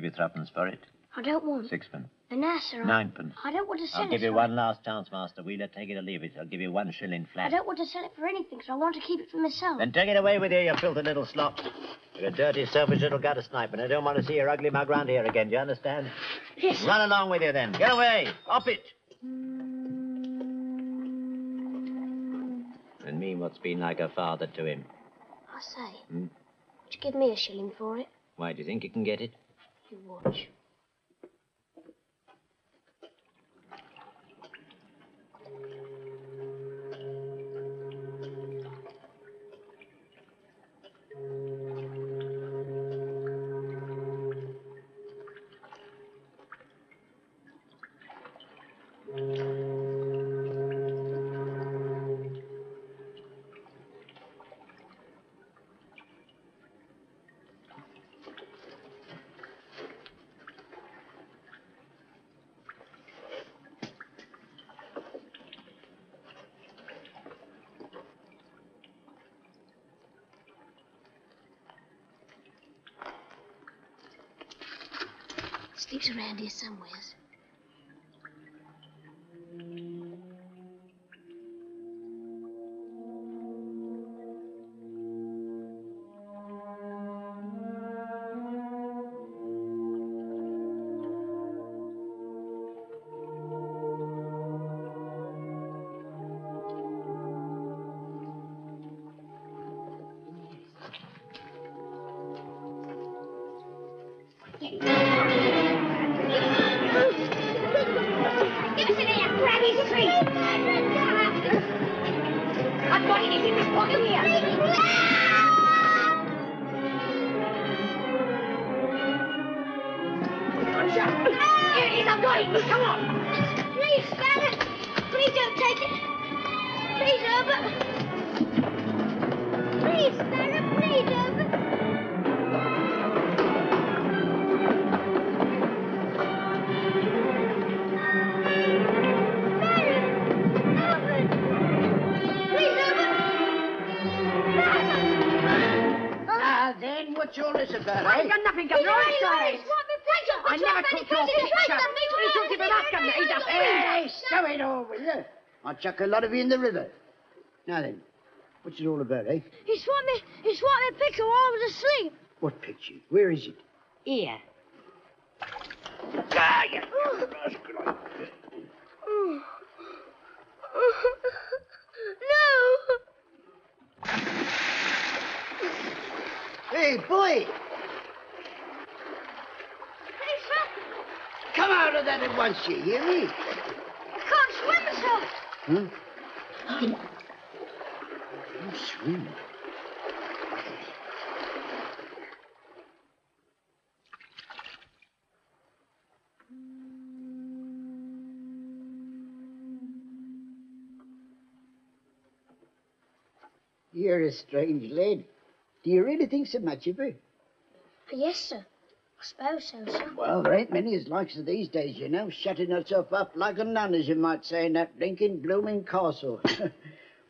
you threepence for it. I don't want. Sixpence. And now, sir, Ninepence. I don't want to sell it. I'll give you one last chance, Master Wheeler. Take it or leave it. I'll give you 1 shilling flat. I don't want to sell it for anything, so I want to keep it for myself. Then take it away with you, you filthy little slop. You're a dirty, selfish little gutter snipe, and I don't want to see your ugly mug round here again. Do you understand? Yes. Run along with you, then. Get away. Off it. And me what's been like a father to him. I say, would you give me a shilling for it? Why, do you think you can get it? You watch. Sleeps around here somewheres. What's all this about, I ain't got nothing, Governor. I never took your picture. He took it for that, Governor. He does. Hey, stow it all, will you? I'll chuck a lot of you in the river. Now then, what's it all about, eh? He swiped me picture while I was asleep. What picture? Where is it? Here. Ah, you rascal. No! Hey, boy! Hey, sir. Come out of that at once, you hear me? I can't swim, sir. Huh? You swim? You're a strange lad. Do you really think so much of her? Yes, sir. I suppose so, sir. Well, there ain't many as likes her these days, you know, shutting herself up like a nun, as you might say, in that blinking, blooming castle.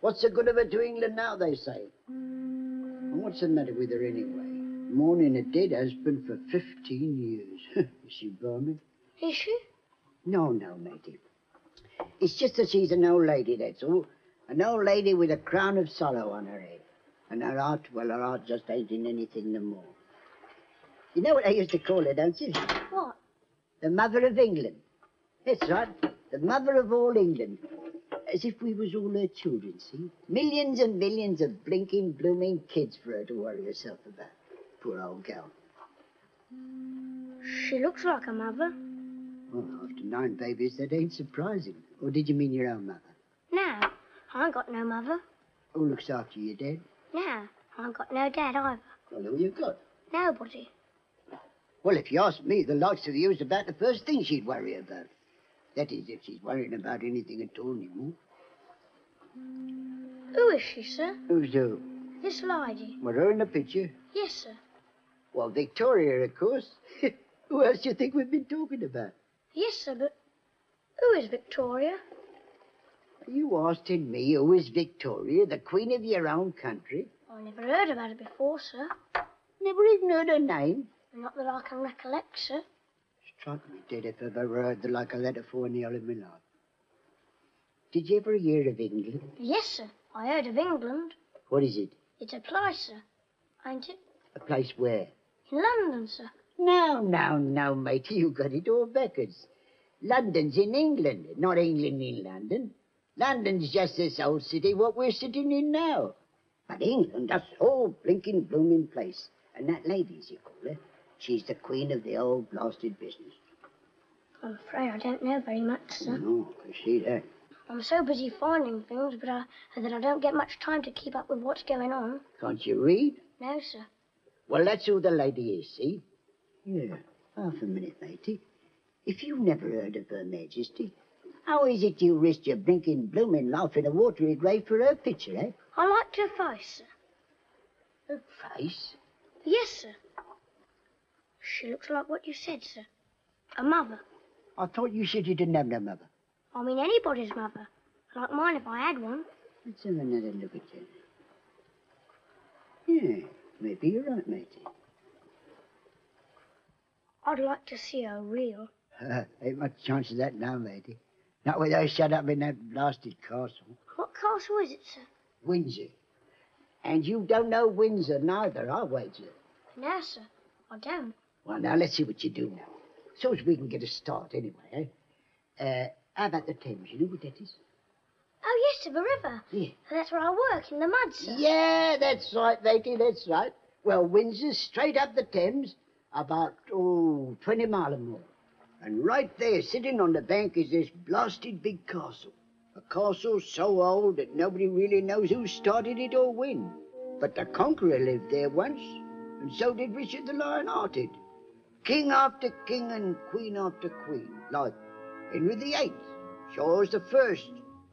What's the good of her to England now, they say? And what's the matter with her anyway? Mourning a dead husband for 15 years. Is she balmy? Is she? No, matey. It's just that she's an old lady, that's all. An old lady with a crown of sorrow on her head. And her heart, well, her heart just ain't in anything no more. You know what I used to call her, don't you? What? The mother of England. That's right, the mother of all England. As if we was all her children, see? Millions and millions of blinking, blooming kids for her to worry herself about. Poor old gal. She looks like a mother. Well, after 9 babies, that ain't surprising. Or did you mean your own mother? No, I ain't got no mother. Who looks after you, Dad? No, I ain't got no dad either. Well, who you got? Nobody. Well, if you ask me, the likes of you's about the first thing she'd worry about. That is, if she's worrying about anything at all anymore. Who is she, sir? Who's who? This lady. Well, her in the picture? Yes, sir. Well, Victoria, of course. Who else do you think we've been talking about? Yes, sir, but who is Victoria? Are you asking me who is Victoria, the queen of your own country? I never heard about her before, sir. Never even heard her name? Not that I can recollect, sir. Strike me dead if I've ever heard the like of that afore in the whole of my life. Did you ever hear of England? Yes, sir. I heard of England. What is it? It's a place, sir. Ain't it? A place where? In London, sir. No, matey, you got it all backwards. London's in England, not England in London. London's just this old city what we're sitting in now. But England, that's the whole blinking blooming place. And that lady, as you call her, she's the queen of the old blasted business. I'm afraid I don't know very much, sir. No, I see that. I'm so busy finding things, that I don't get much time to keep up with what's going on. Can't you read? No, sir. Well, that's who the lady is, see? Yeah, half a minute, matey. If you never heard of Her Majesty, how is it you risked your blinking blooming life in a watery grave for her picture, eh? I liked her face, sir. Her face? Yes, sir. She looks like what you said, sir. A mother. I thought you said you didn't have no mother. I mean anybody's mother. Like mine if I had one. Let's have another look at you. Yeah, maybe you're right, matey. I'd like to see her real. Ain't much chance of that now, matey. Not with her shut up in that blasted castle. What castle is it, sir? Windsor. And you don't know Windsor neither, I'll wager. No, sir. I don't. Well, now, let's see what you do now. So as we can get a start anyway, eh? How about the Thames? You know what that is? Oh, yes, sir, the river. Yeah. That's where I work, in the mud, sir. Yeah, that's right, matey, that's right. Well, Windsor's straight up the Thames, about, 20 mile or more. And right there, sitting on the bank, is this blasted big castle. A castle so old that nobody really knows who started it or when. But the Conqueror lived there once, and so did Richard the Lion-Hearted. King after king and queen after queen, like Henry VIII, George I,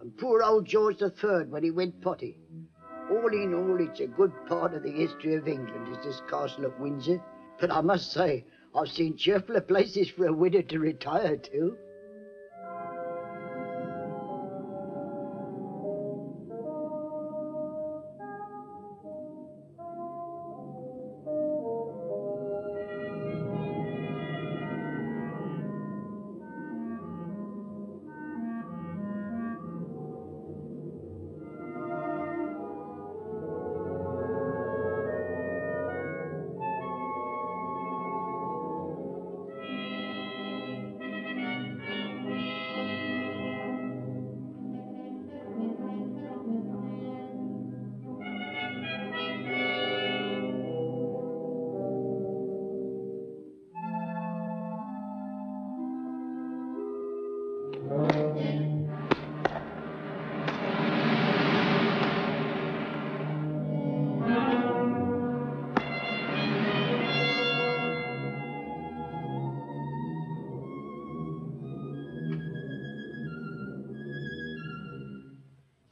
and poor old George III when he went potty. All in all, it's a good part of the history of England, is this castle of Windsor. But I must say, I've seen cheerfuler places for a widow to retire to.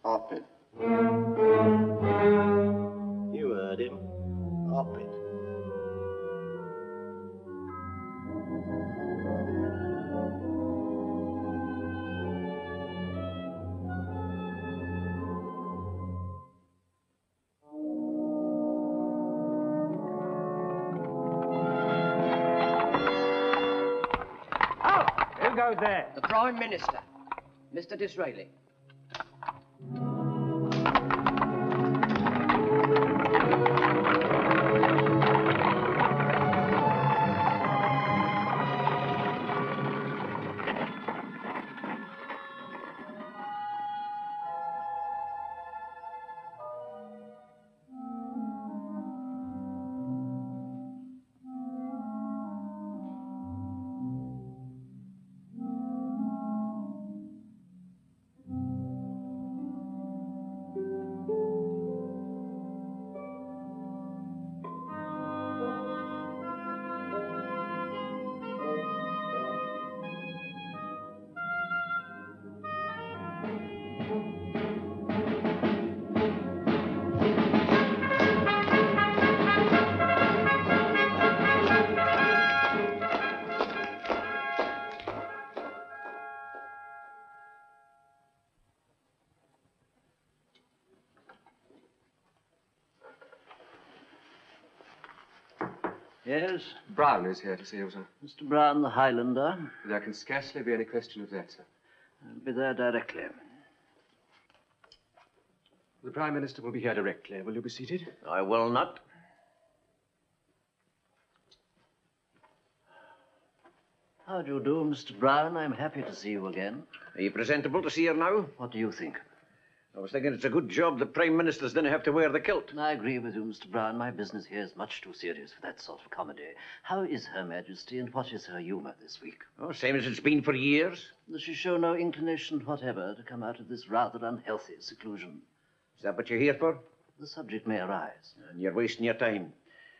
Orphan. You heard him. Orphan. Oh, who goes there? The Prime Minister, Mr. Disraeli. Yes? Brown is here to see you, sir. Mr. Brown, the Highlander. There can scarcely be any question of that, sir. I'll be there directly. The Prime Minister will be here directly. Will you be seated? I will not. How do you do, Mr. Brown? I'm happy to see you again. Are you presentable to see her now? What do you think? I was thinking it's a good job the Prime Ministers didn't have to wear the kilt. I agree with you, Mr. Brown. My business here is much too serious for that sort of comedy. How is Her Majesty, and what is her humor this week? Oh, same as it's been for years. Does she show no inclination whatever to come out of this rather unhealthy seclusion? Is that what you're here for? The subject may arise. And you're wasting your time.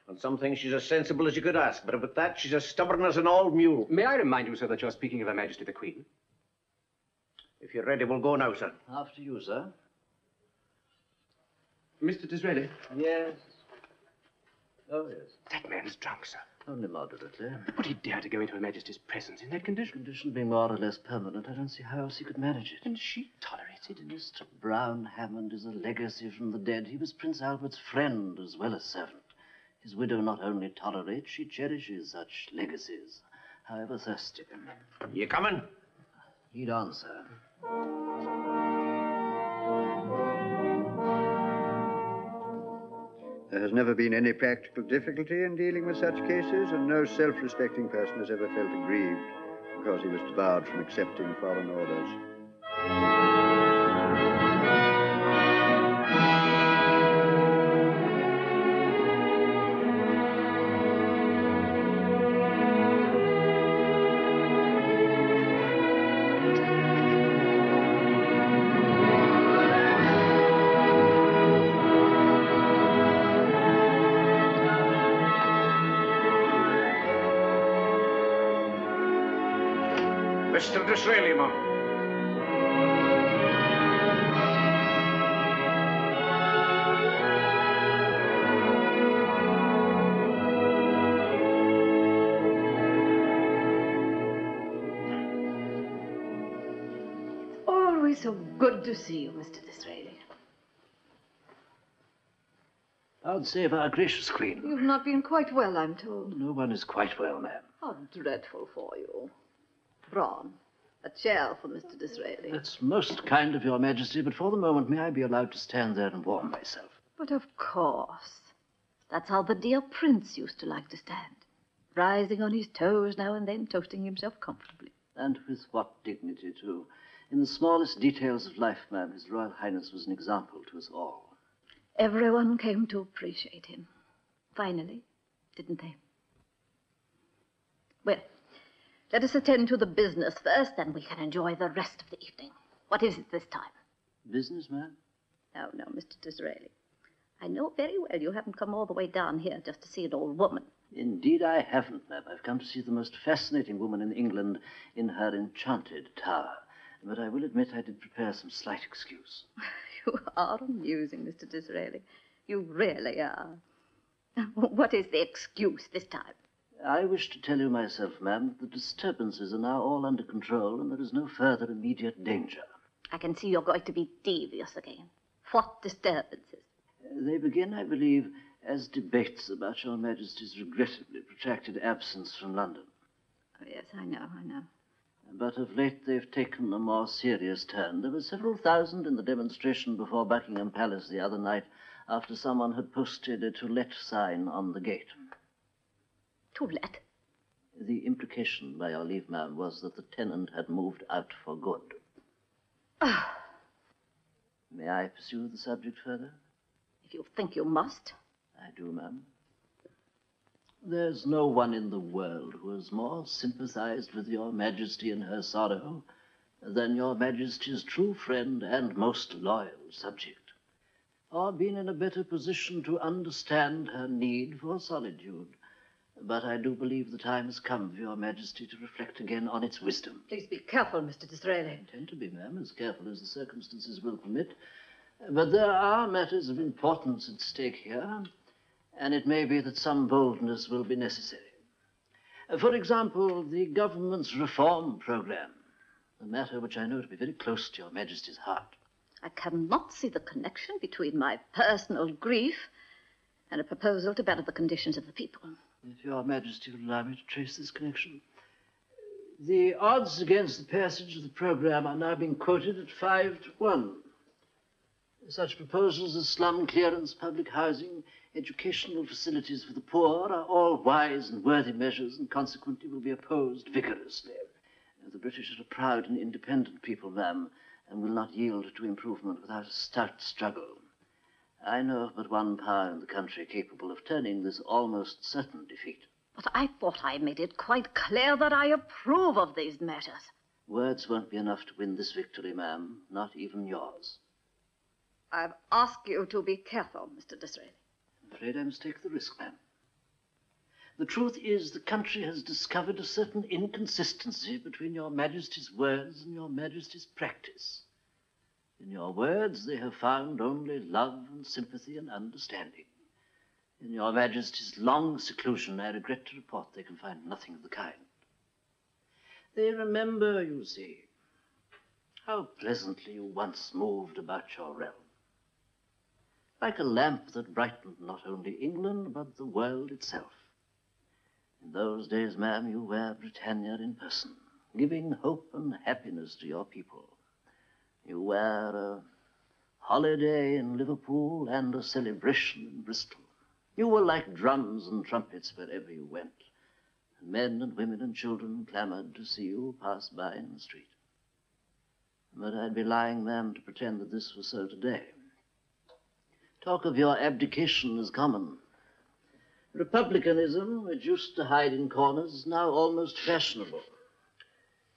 On some things, she's as sensible as you could ask, but with that, she's as stubborn as an old mule. May I remind you, sir, that you're speaking of Her Majesty the Queen? If you're ready, we'll go now, sir. After you, sir. Mr. Disraeli? Yes. Oh, yes. That man's drunk, sir. Only moderately. Would he dare to go into Her Majesty's presence in that condition? Condition being more or less permanent, I don't see how else he could manage it. And she tolerated it. Mr. Brown Hammond is a legacy from the dead. He was Prince Albert's friend as well as servant. His widow not only tolerates, she cherishes such legacies, however thirsty. You coming? Lead on, sir. There has never been any practical difficulty in dealing with such cases, and no self-respecting person has ever felt aggrieved because he was debarred from accepting foreign orders. Mr. Disraeli, ma'am. Always so good to see you, Mr. Disraeli. God save our gracious Queen. You've not been quite well, I'm told. No one is quite well, ma'am. How dreadful for you. Braun, a chair for Mr. Disraeli. That's most kind of your Majesty, but for the moment, may I be allowed to stand there and warm myself? But of course. That's how the dear prince used to like to stand. Rising on his toes now and then, toasting himself comfortably. And with what dignity, too. In the smallest details of life, ma'am, His Royal Highness was an example to us all. Everyone came to appreciate him. Finally, didn't they? Well, let us attend to the business first, then we can enjoy the rest of the evening. What is it this time? Business, ma'am? No, no, Mr. Disraeli. I know very well you haven't come all the way down here just to see an old woman. Indeed I haven't, ma'am. I've come to see the most fascinating woman in England in her enchanted tower. But I will admit I did prepare some slight excuse. You are amusing, Mr. Disraeli. You really are. What is the excuse this time? I wish to tell you myself, ma'am, that the disturbances are now all under control and there is no further immediate danger. I can see you're going to be devious again. What disturbances? They begin, I believe, as debates about Your Majesty's regrettably protracted absence from London. Oh, yes, I know. But of late they've taken a more serious turn. There were several thousand in the demonstration before Buckingham Palace the other night after someone had posted a "To Let" sign on the gate. To let? The implication, by your leave, ma'am, was that the tenant had moved out for good. May I pursue the subject further? If you think you must. I do, ma'am. There's no one in the world who has more sympathized with Your Majesty in her sorrow than Your Majesty's true friend and most loyal subject, or been in a better position to understand her need for solitude. But I do believe the time has come for Your Majesty to reflect again on its wisdom. Please be careful, Mr. Disraeli. I intend to be, ma'am, as careful as the circumstances will permit. But there are matters of importance at stake here, and it may be that some boldness will be necessary. For example, the government's reform program, a matter which I know to be very close to Your Majesty's heart. I cannot see the connection between my personal grief and a proposal to better the conditions of the people. If Your Majesty will allow me to trace this connection. The odds against the passage of the programme are now being quoted at 5-1. Such proposals as slum clearance, public housing, educational facilities for the poor are all wise and worthy measures and consequently will be opposed vigorously. The British are a proud and independent people, ma'am, and will not yield to improvement without a stout struggle. I know of but one power in the country capable of turning this almost certain defeat. But I thought I made it quite clear that I approve of these measures. Words won't be enough to win this victory, ma'am, not even yours. I've asked you to be careful, Mr. Disraeli. I'm afraid I must take the risk, ma'am. The truth is the country has discovered a certain inconsistency between Your Majesty's words and Your Majesty's practice. In your words they have found only love and sympathy and understanding. In Your Majesty's long seclusion, I regret to report they can find nothing of the kind. They remember, you see, how pleasantly you once moved about your realm, like a lamp that brightened not only England, but the world itself. In those days, ma'am, you were Britannia in person, giving hope and happiness to your people. You were a holiday in Liverpool and a celebration in Bristol. You were like drums and trumpets wherever you went, and men and women and children clamored to see you pass by in the street. But I'd be lying, ma'am, to pretend that this was so today. Talk of your abdication is common. Republicanism, which used to hide in corners, is now almost fashionable.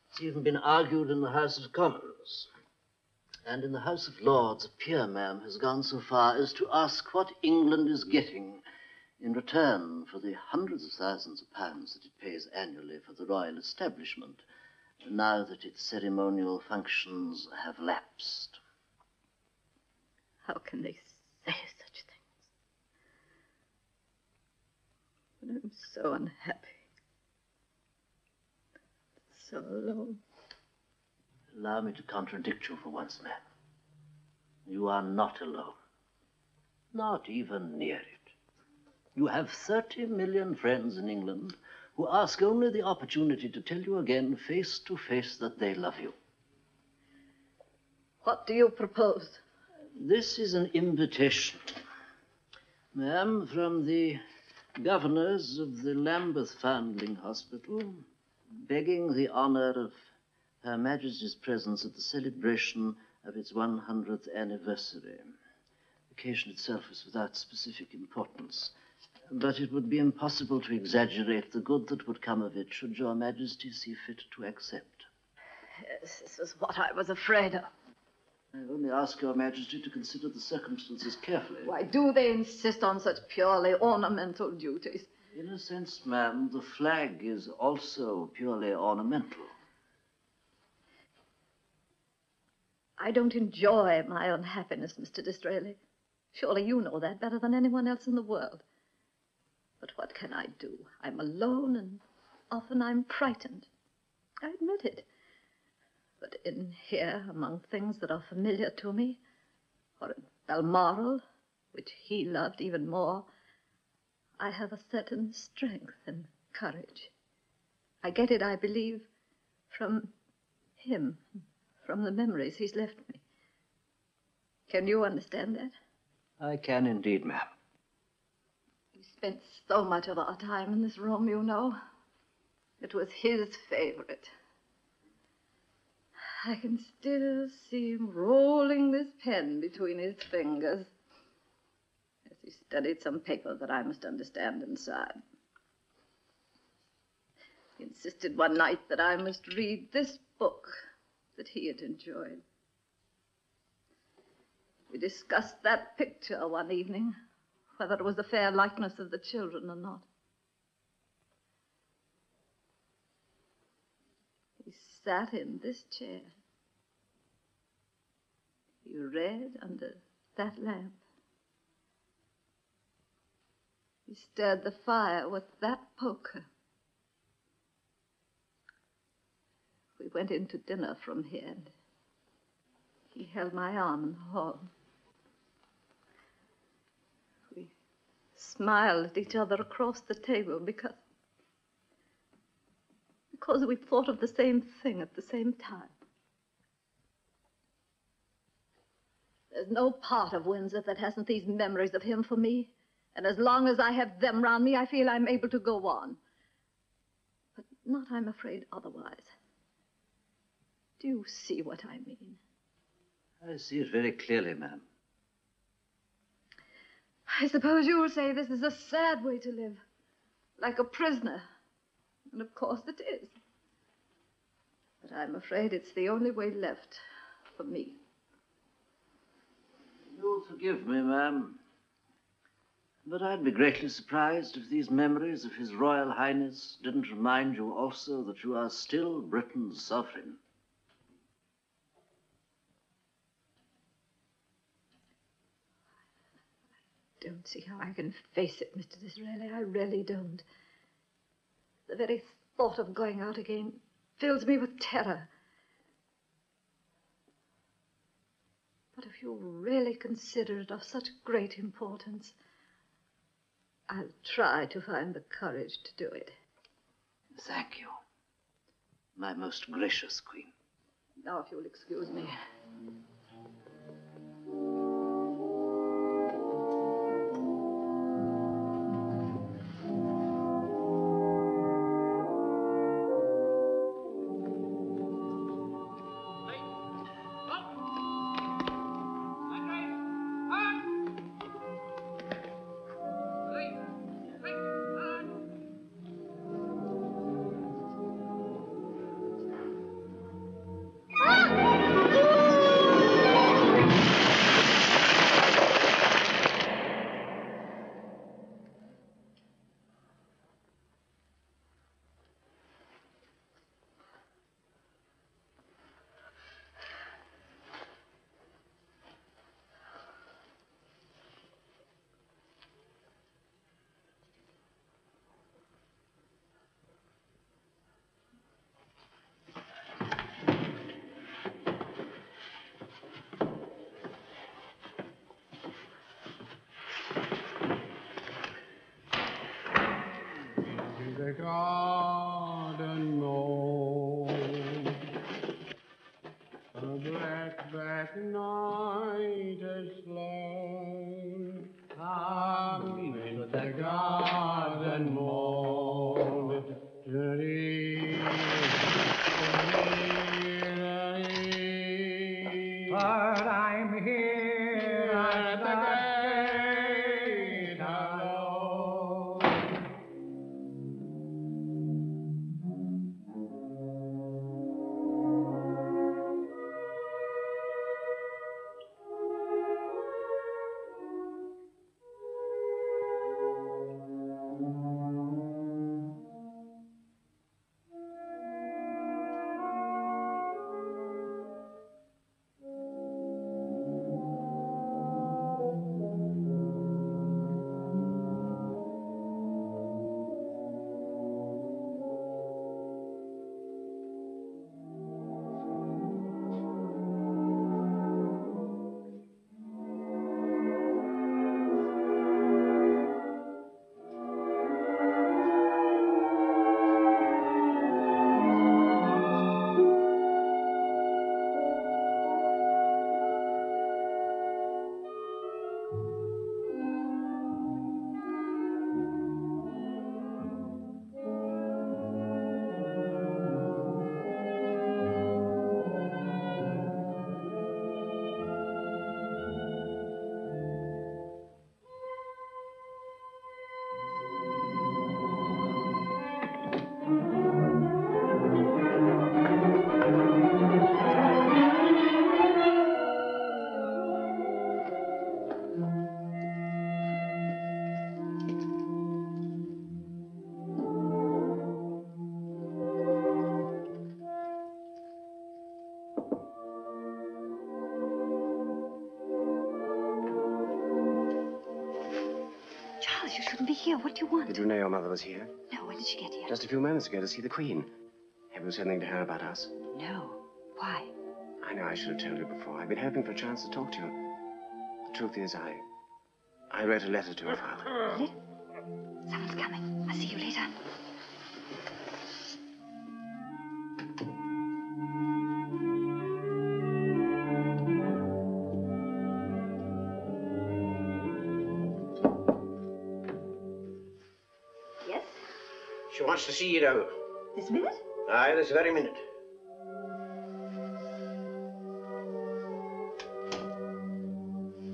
It's even been argued in the House of Commons. And in the House of Lords, a peer, ma'am, has gone so far as to ask what England is getting in return for the hundreds of thousands of pounds that it pays annually for the royal establishment, now that its ceremonial functions have lapsed. How can they say such things? But I'm so unhappy. So alone. Allow me to contradict you for once, ma'am. You are not alone. Not even near it. You have 30 million friends in England who ask only the opportunity to tell you again, face to face, that they love you. What do you propose? This is an invitation, ma'am, from the governors of the Lambeth Foundling Hospital, begging the honor of Her Majesty's presence at the celebration of its 100th anniversary. The occasion itself is without specific importance, but it would be impossible to exaggerate the good that would come of it should Your Majesty see fit to accept. Yes, this is what I was afraid of. I only ask Your Majesty to consider the circumstances carefully. Why do they insist on such purely ornamental duties? In a sense, ma'am, the flag is also purely ornamental. I don't enjoy my unhappiness, Mr. Disraeli. Surely you know that better than anyone else in the world. But what can I do? I'm alone, and often I'm frightened. I admit it. But in here, among things that are familiar to me, or in Balmoral, which he loved even more, I have a certain strength and courage. I get it, I believe, from him, from the memories he's left me. Can you understand that? I can indeed, ma'am. We spent so much of our time in this room, you know. It was his favorite. I can still see him rolling this pen between his fingers as he studied some paper that I must understand inside. He insisted one night that I must read this book that he had enjoyed. We discussed that picture one evening, whether it was a fair likeness of the children or not. He sat in this chair. He read under that lamp. He stirred the fire with that poker. We went into dinner from here, and he held my arm in the hall. We smile at each other across the table because we thought of the same thing at the same time. There's no part of Windsor that hasn't these memories of him for me. And as long as I have them round me, I feel I'm able to go on. But not, I'm afraid, otherwise. Do you see what I mean? I see it very clearly, ma'am. I suppose you will say this is a sad way to live, like a prisoner. And of course it is. But I'm afraid it's the only way left for me. You'll forgive me, ma'am, but I'd be greatly surprised if these memories of His Royal Highness didn't remind you also that you are still Britain's sovereign. I don't see how I can face it, Mr. Disraeli. I really don't. The very thought of going out again fills me with terror. But if you really consider it of such great importance, I'll try to find the courage to do it. Thank you, my most gracious queen. Now, if you'll excuse me. The garden moon, the black, black night is flown. Come into the garden moon, but I'm here at the gate alone. You shouldn't be here. What do you want? Did you know your mother was here? No, when did she get here? Just a few moments ago to see the Queen. Have you said anything to her about us? No. Why? I know I should have told you before. I've been hoping for a chance to talk to you. The truth is, I wrote a letter to her father. Someone's coming. I'll see you later. Yes? She wants to see you now. This minute? Aye, this very minute.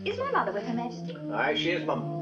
Is my mother with Her Majesty? Aye, she is, Mum.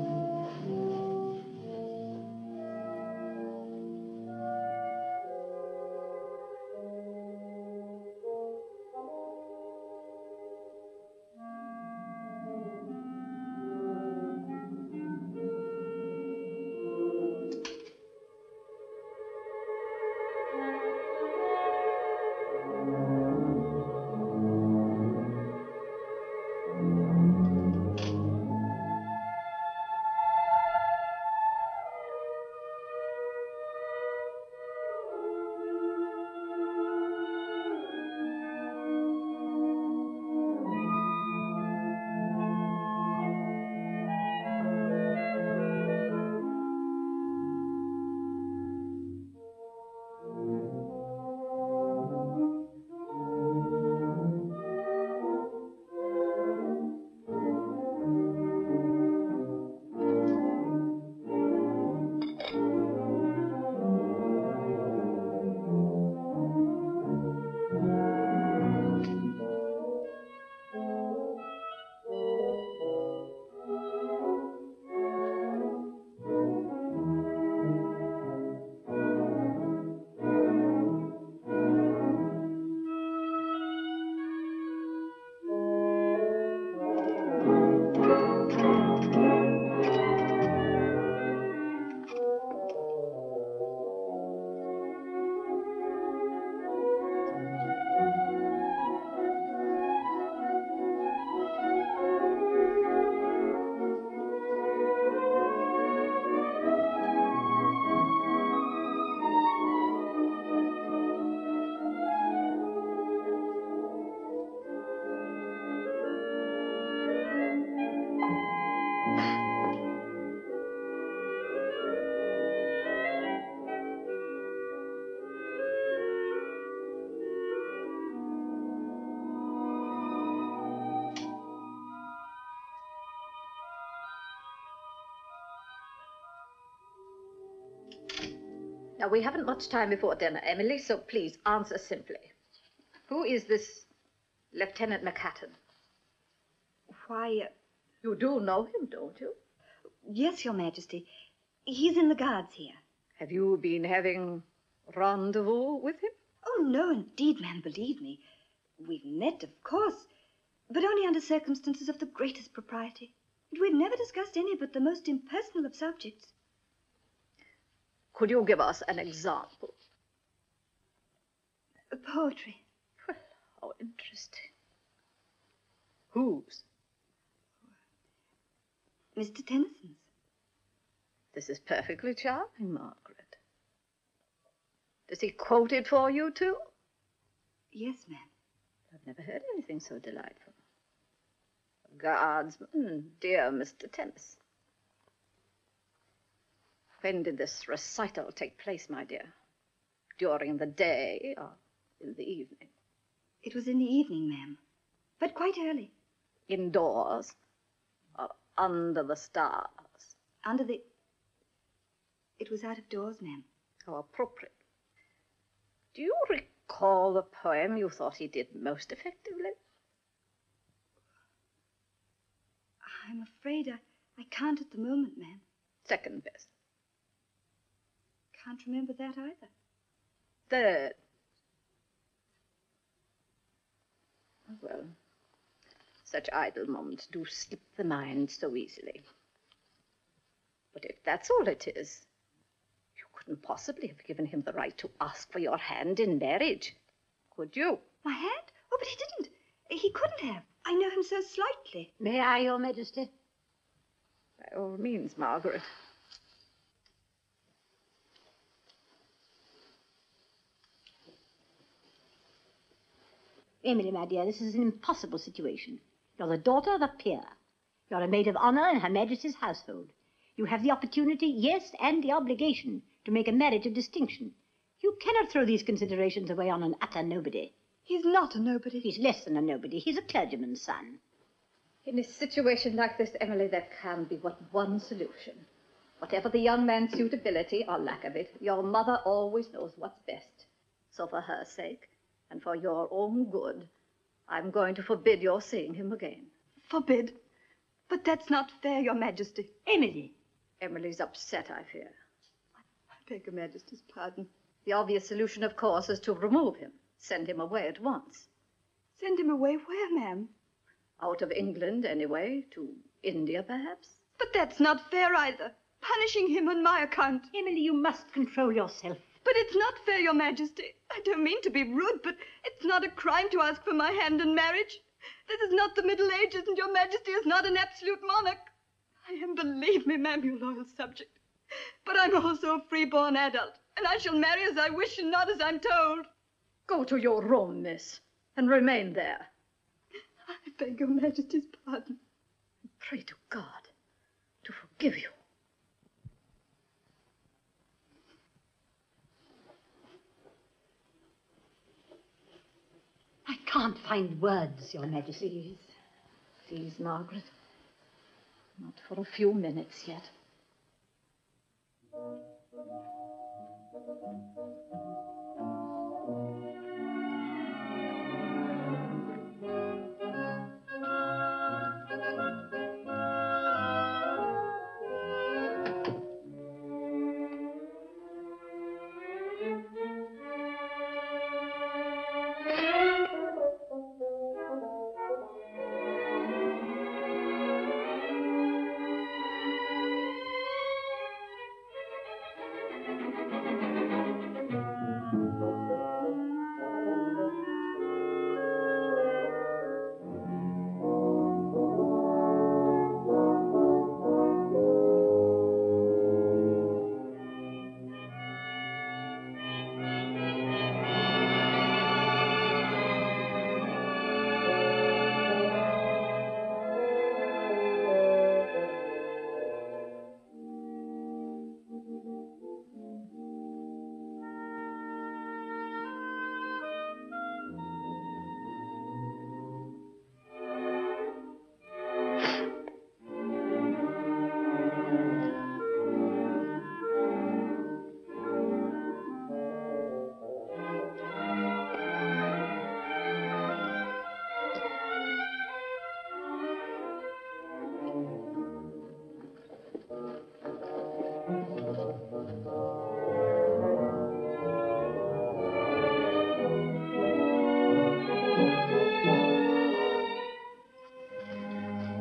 Now, we haven't much time before dinner, Emily, so please answer simply. Who is this Lieutenant McHatton? Why, You do know him, don't you? yes, Your Majesty. He's in the guards here. Have you been having rendezvous with him? Oh, no, indeed, ma'am, believe me. We've met, of course, but only under circumstances of the greatest propriety. And we've never discussed any but the most impersonal of subjects. Could you give us an example? Poetry. Well, how interesting. Whose? Mr. Tennyson's. This is perfectly charming, Margaret. Does he quote it for you, too? Yes, ma'am. I've never heard anything so delightful. Guardsman, dear Mr. Tennyson. When did this recital take place, my dear? During the day or in the evening? It was in the evening, ma'am, but quite early. Indoors or under the stars? Under the... It was out of doors, ma'am. How appropriate. Do you recall the poem you thought he did most effectively? I'm afraid I can't at the moment, ma'am. Second best. Can't remember that either. Third. Well, such idle moments do slip the mind so easily. But if that's all it is, you couldn't possibly have given him the right to ask for your hand in marriage, could you? My hand? Oh, but he didn't. He couldn't have. I know him so slightly. May I, Your Majesty? By all means, Margaret. Emily, my dear, this is an impossible situation. You're the daughter of a peer. You're a maid of honor in Her Majesty's household. You have the opportunity, yes, and the obligation to make a marriage of distinction. You cannot throw these considerations away on an utter nobody. He's not a nobody. He's less than a nobody. He's a clergyman's son. In a situation like this, Emily, there can be but one solution. Whatever the young man's suitability or lack of it, your mother always knows what's best. So for her sake, and for your own good, I'm going to forbid your seeing him again. Forbid? But that's not fair, Your Majesty. Emily. Emily's upset, I fear. I beg Your Majesty's pardon. The obvious solution, of course, is to remove him. Send him away at once. Send him away where, ma'am? Out of England, anyway. To India, perhaps. But that's not fair either. Punishing him on my account. Emily, you must control yourself. But it's not fair, Your Majesty. I don't mean to be rude, but it's not a crime to ask for my hand in marriage. This is not the Middle Ages, and Your Majesty is not an absolute monarch. I am, believe me, ma'am, your loyal subject. But I'm also a free-born adult, and I shall marry as I wish and not as I'm told. Go to your room, miss, and remain there. I beg Your Majesty's pardon. Pray to God to forgive you. I can't find words, Your Majesty. Please, Margaret. Not for a few minutes yet.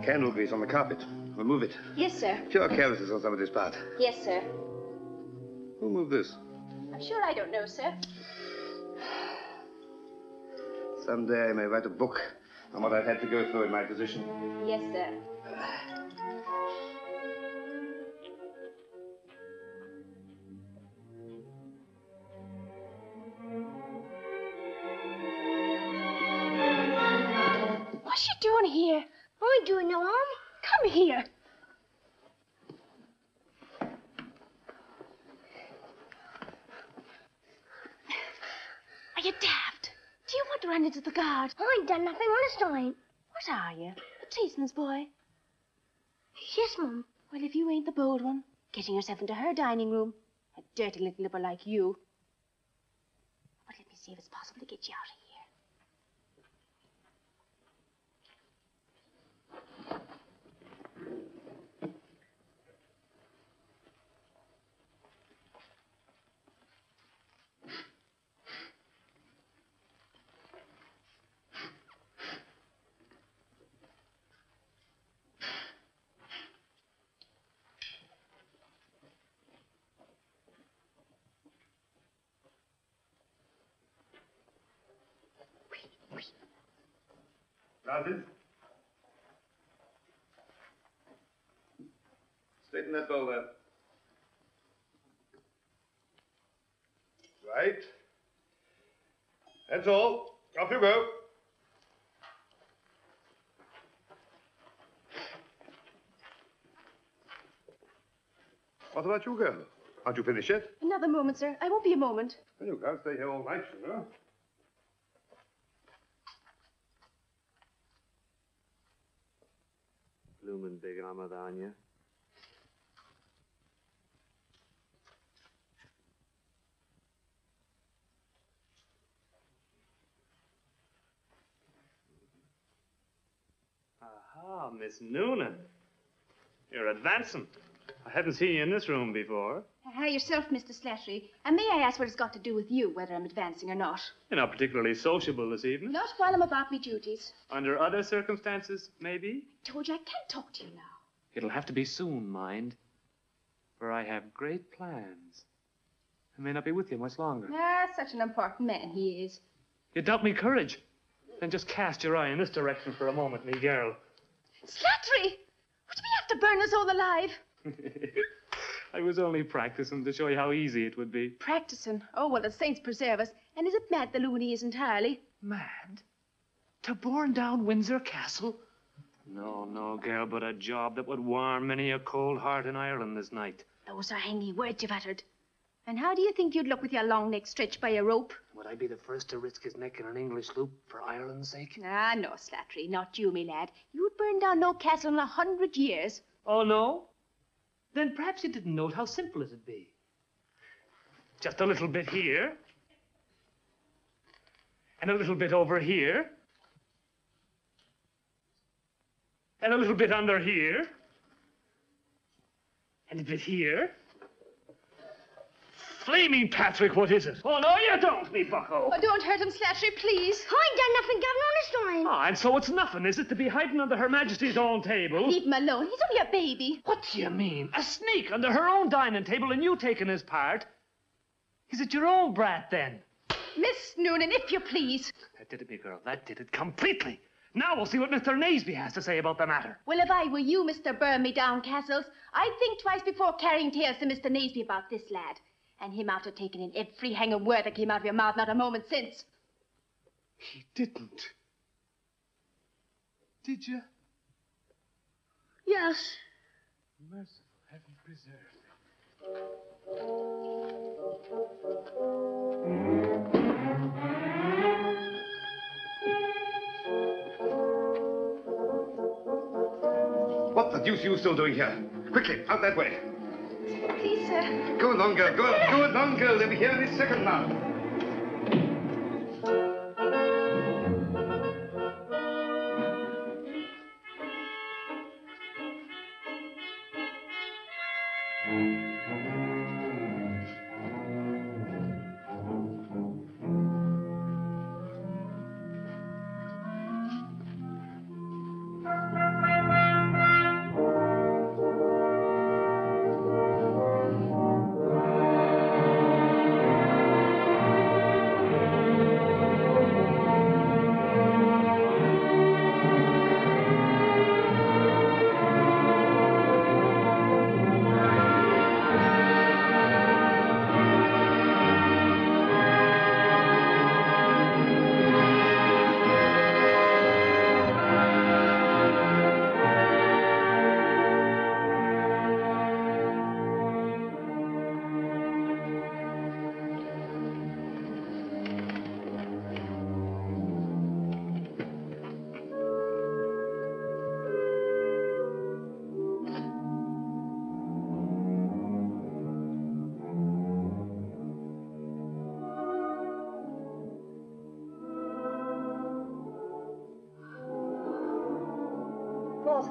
Candle grease on the carpet. Remove it. Yes, sir. Pure carelessness on somebody's part. Yes, sir. Who moved this? I'm sure I don't know, sir. Someday I may write a book on what I've had to go through in my position. Yes, sir. What's she doing here? I ain't doing no harm. Come here. Are you daft? Do you want to run into the guard? I ain't done nothing, honest I ain't. What are you? A tradesman's boy? Yes, Mum. Well, if you ain't the bold one, getting yourself into her dining room, a dirty little nipper like you. But let me see if it's possible to get you out of here. Glasses? Straighten that bowl there. Right. That's all. Off you go. What about you, girl? Aren't you finished yet? Another moment, sir. I won't be a moment. Well, you can't stay here all night, you know. Bloomin' big armor on you. Aha, Miss Noonan. You're advancing. I hadn't seen you in this room before. Hi yourself, Mr. Slattery. And may I ask what it's got to do with you, whether I'm advancing or not? You're not particularly sociable this evening. Not while I'm about me duties. Under other circumstances, maybe? Told you I can't talk to you now. It'll have to be soon, mind. For I have great plans. I may not be with you much longer. Ah, such an important man he is. You doubt me courage? Then just cast your eye in this direction for a moment, me girl. Slattery! Would we have to burn us all alive? I was only practicing to show you how easy it would be. Practicing? Oh, well, the saints preserve us. And is it mad the loony is entirely? Mad? To burn down Windsor Castle? No, no, girl, but a job that would warm many a cold heart in Ireland this night. Those are hanging words you've uttered. And how do you think you'd look with your long neck stretched by a rope? Would I be the first to risk his neck in an English sloop for Ireland's sake? Ah, no, Slattery, not you, me lad. You'd burn down no castle in 100 years. Oh, no? Then perhaps you didn't note how simple it'd be. Just a little bit here. And a little bit over here. And a little bit under here. And a bit here. Flaming Patrick, what is it? Oh, no, you don't, me bucko. Oh, don't hurt him, Slattery, please. I ain't done nothing, Governor, honest Ah, and so it's nothing, is it, to be hiding under Her Majesty's own table? Leave him alone. He's only a baby. What do you mean? A sneak under her own dining table and you taking his part? Is it your own brat, then? Miss Noonan, if you please. That did it, me girl. That did it completely. Now we'll see what Mr. Naseby has to say about the matter. Well, if I were you, Mr. Burn-me-down Castles, I'd think twice before carrying tales to Mr. Naseby about this lad. And him after taking in every hanging word that came out of your mouth not a moment since. He didn't. Did you? Yes. Merciful heaven preserve What the deuce are you still doing here? Quickly, out that way. Please, sir. Go along, girl. Go along, girl. They'll be here any second now.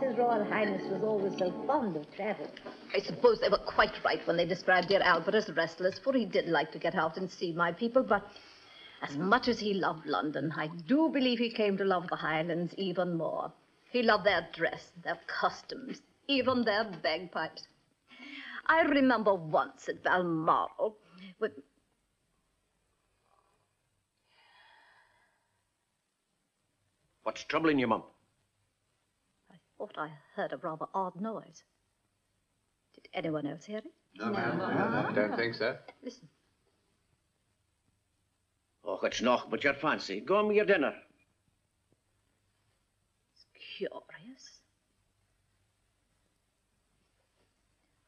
His Royal Highness was always so fond of travel. I suppose they were quite right when they described dear Albert as restless, for he did like to get out and see my people, but as much as he loved London, I do believe he came to love the Highlands even more. He loved their dress, their customs, even their bagpipes. I remember once at Balmoral with... What's troubling you, Mum? I thought I heard a rather odd noise. Did anyone else hear it? No, ma'am. I don't think so. Listen. Oh, it's not but your fancy. Go on with your dinner. It's curious.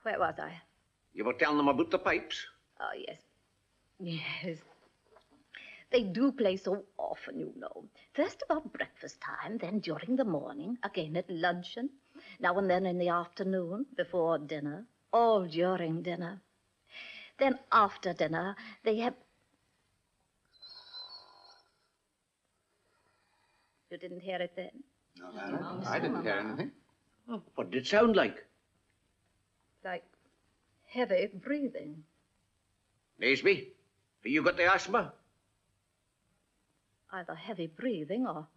Where was I? You were telling them about the pipes? Oh, yes. Yes. They do play so often, you know. First about breakfast time, then during the morning, again at luncheon, now and then in the afternoon, before dinner, all during dinner. Then after dinner, they have... You didn't hear it then? No, I didn't hear anything. Oh, what did it sound like? Like heavy breathing. Naseby, have you got the asthma? Either heavy breathing or,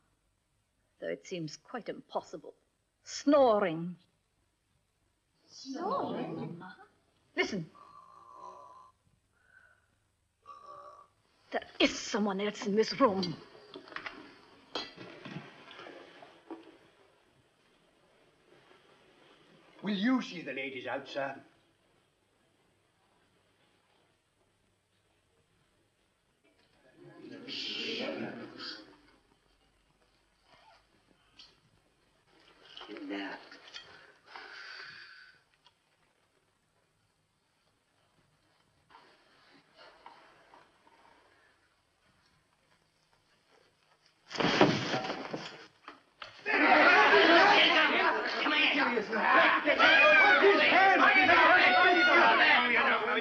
though it seems quite impossible, snoring. Snoring? Listen. There is someone else in this room. Will you see the ladies out, sir? There.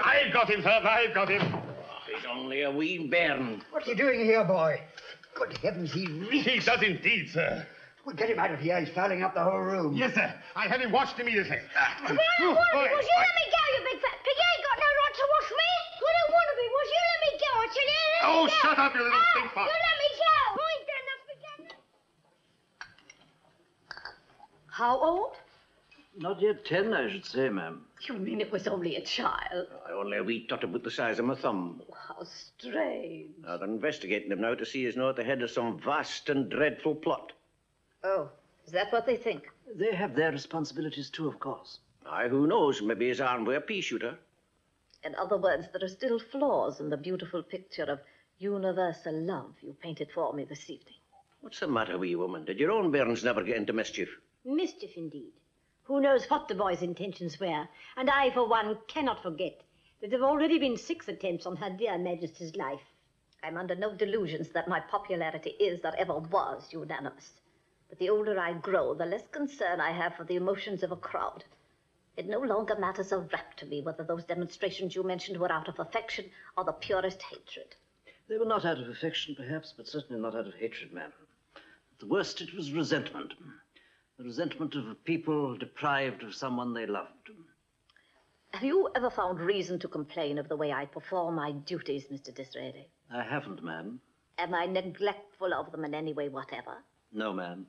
I've got him, sir, I've got him. He's only a wee bairn. What's he doing here, boy? Good heavens, he reeks. He does indeed, sir. Well, get him out of here. He's fouling up the whole room. Yes, sir. I'll have him washed immediately. Well, Wannabe, was you let me go, you big fat pig? You ain't got no right to wash me. Well, then, Wannabe, was you let me go? I said, you let me Oh, go. shut up, you little Oh, stinkpot. You let me go. I ain't done nothing again. How old? Not yet 10, I should say, ma'am. You mean it was only a child? Only a wee tot about the size of my thumb. How strange. Now, they're investigating him now to see he's not at the head of some vast and dreadful plot. Oh, is that what they think? They have their responsibilities too, of course. Aye, who knows? Maybe he's armed with a pea shooter. In other words, there are still flaws in the beautiful picture of universal love you painted for me this evening. What's the matter with you, woman? Did your own bairns never get into mischief? Mischief indeed. Who knows what the boy's intentions were? And I, for one, cannot forget that there have already been 6 attempts on Her dear Majesty's life. I'm under no delusions that my popularity is, or ever was, unanimous. But the older I grow, the less concern I have for the emotions of a crowd. It no longer matters a rap to me whether those demonstrations you mentioned were out of affection or the purest hatred. They were not out of affection, perhaps, but certainly not out of hatred, ma'am. At the worst, it was resentment. The resentment of a people deprived of someone they loved. Have you ever found reason to complain of the way I perform my duties, Mr. Disraeli? I haven't, ma'am. Am I neglectful of them in any way whatever? No, ma'am.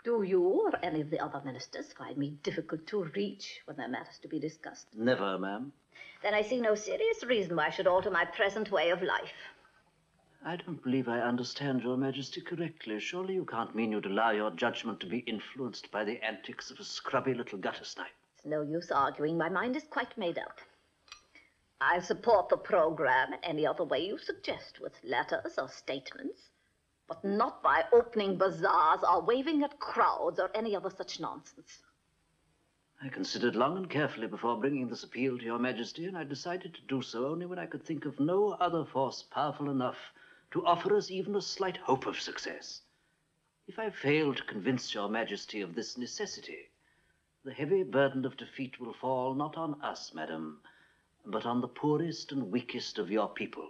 Do you or any of the other ministers find me difficult to reach when there are matters to be discussed? Never, ma'am. Then I see no serious reason why I should alter my present way of life. I don't believe I understand Your Majesty correctly. Surely you can't mean you'd allow your judgment to be influenced by the antics of a scrubby little gutter snipe. It's no use arguing. My mind is quite made up. I'll support the program any other way you suggest, with letters or statements, but not by opening bazaars or waving at crowds or any other such nonsense. I considered long and carefully before bringing this appeal to Your Majesty, and I decided to do so only when I could think of no other force powerful enough to offer us even a slight hope of success. If I fail to convince Your Majesty of this necessity, the heavy burden of defeat will fall not on us, madam, but on the poorest and weakest of your people.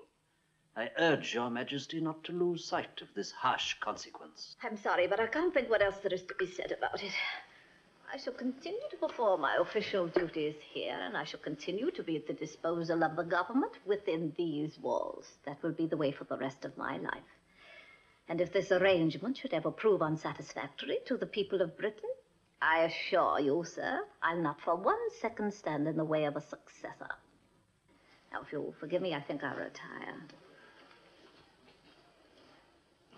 I urge Your Majesty not to lose sight of this harsh consequence. I'm sorry, but I can't think what else there is to be said about it. I shall continue to perform my official duties here, and I shall continue to be at the disposal of the government within these walls. That will be the way for the rest of my life. And if this arrangement should ever prove unsatisfactory to the people of Britain, I assure you, sir, I'll not for 1 second stand in the way of a successor. Now, if you'll forgive me, I think I'll retire.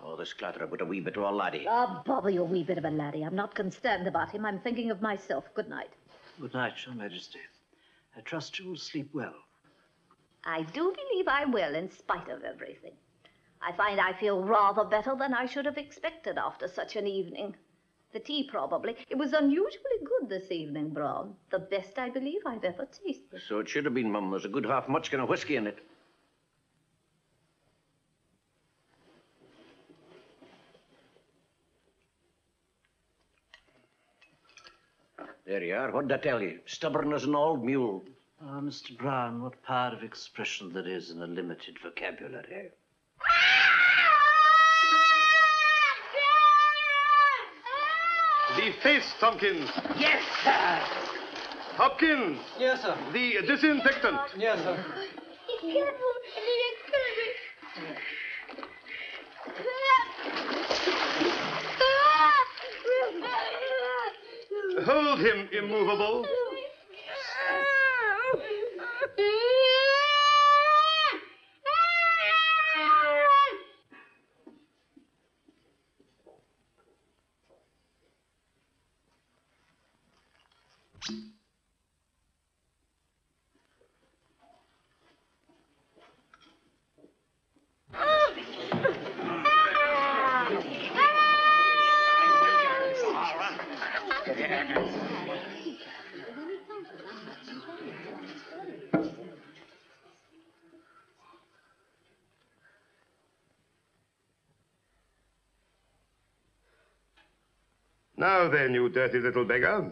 Oh, this clatter about a wee bit of a laddie. Oh, bother your wee bit of a laddie. I'm not concerned about him. I'm thinking of myself. Good night. Good night, Your Majesty. I trust you will sleep well. I do believe I will, in spite of everything. I find I feel rather better than I should have expected after such an evening. The tea, probably. It was unusually good this evening, Brown. The best, I believe, I've ever tasted. So it should have been, Mum. There's a good half muchkin of whiskey in it. There you are. What did I tell you? Stubborn as an old mule. Ah, Mr. Brown, what power of expression there is in a limited vocabulary. The face, Tompkins. Yes, sir. Hopkins. Yes, sir. The disinfectant. Yes, sir. Be careful, and Hold him, immovable. Now then, you dirty little beggar.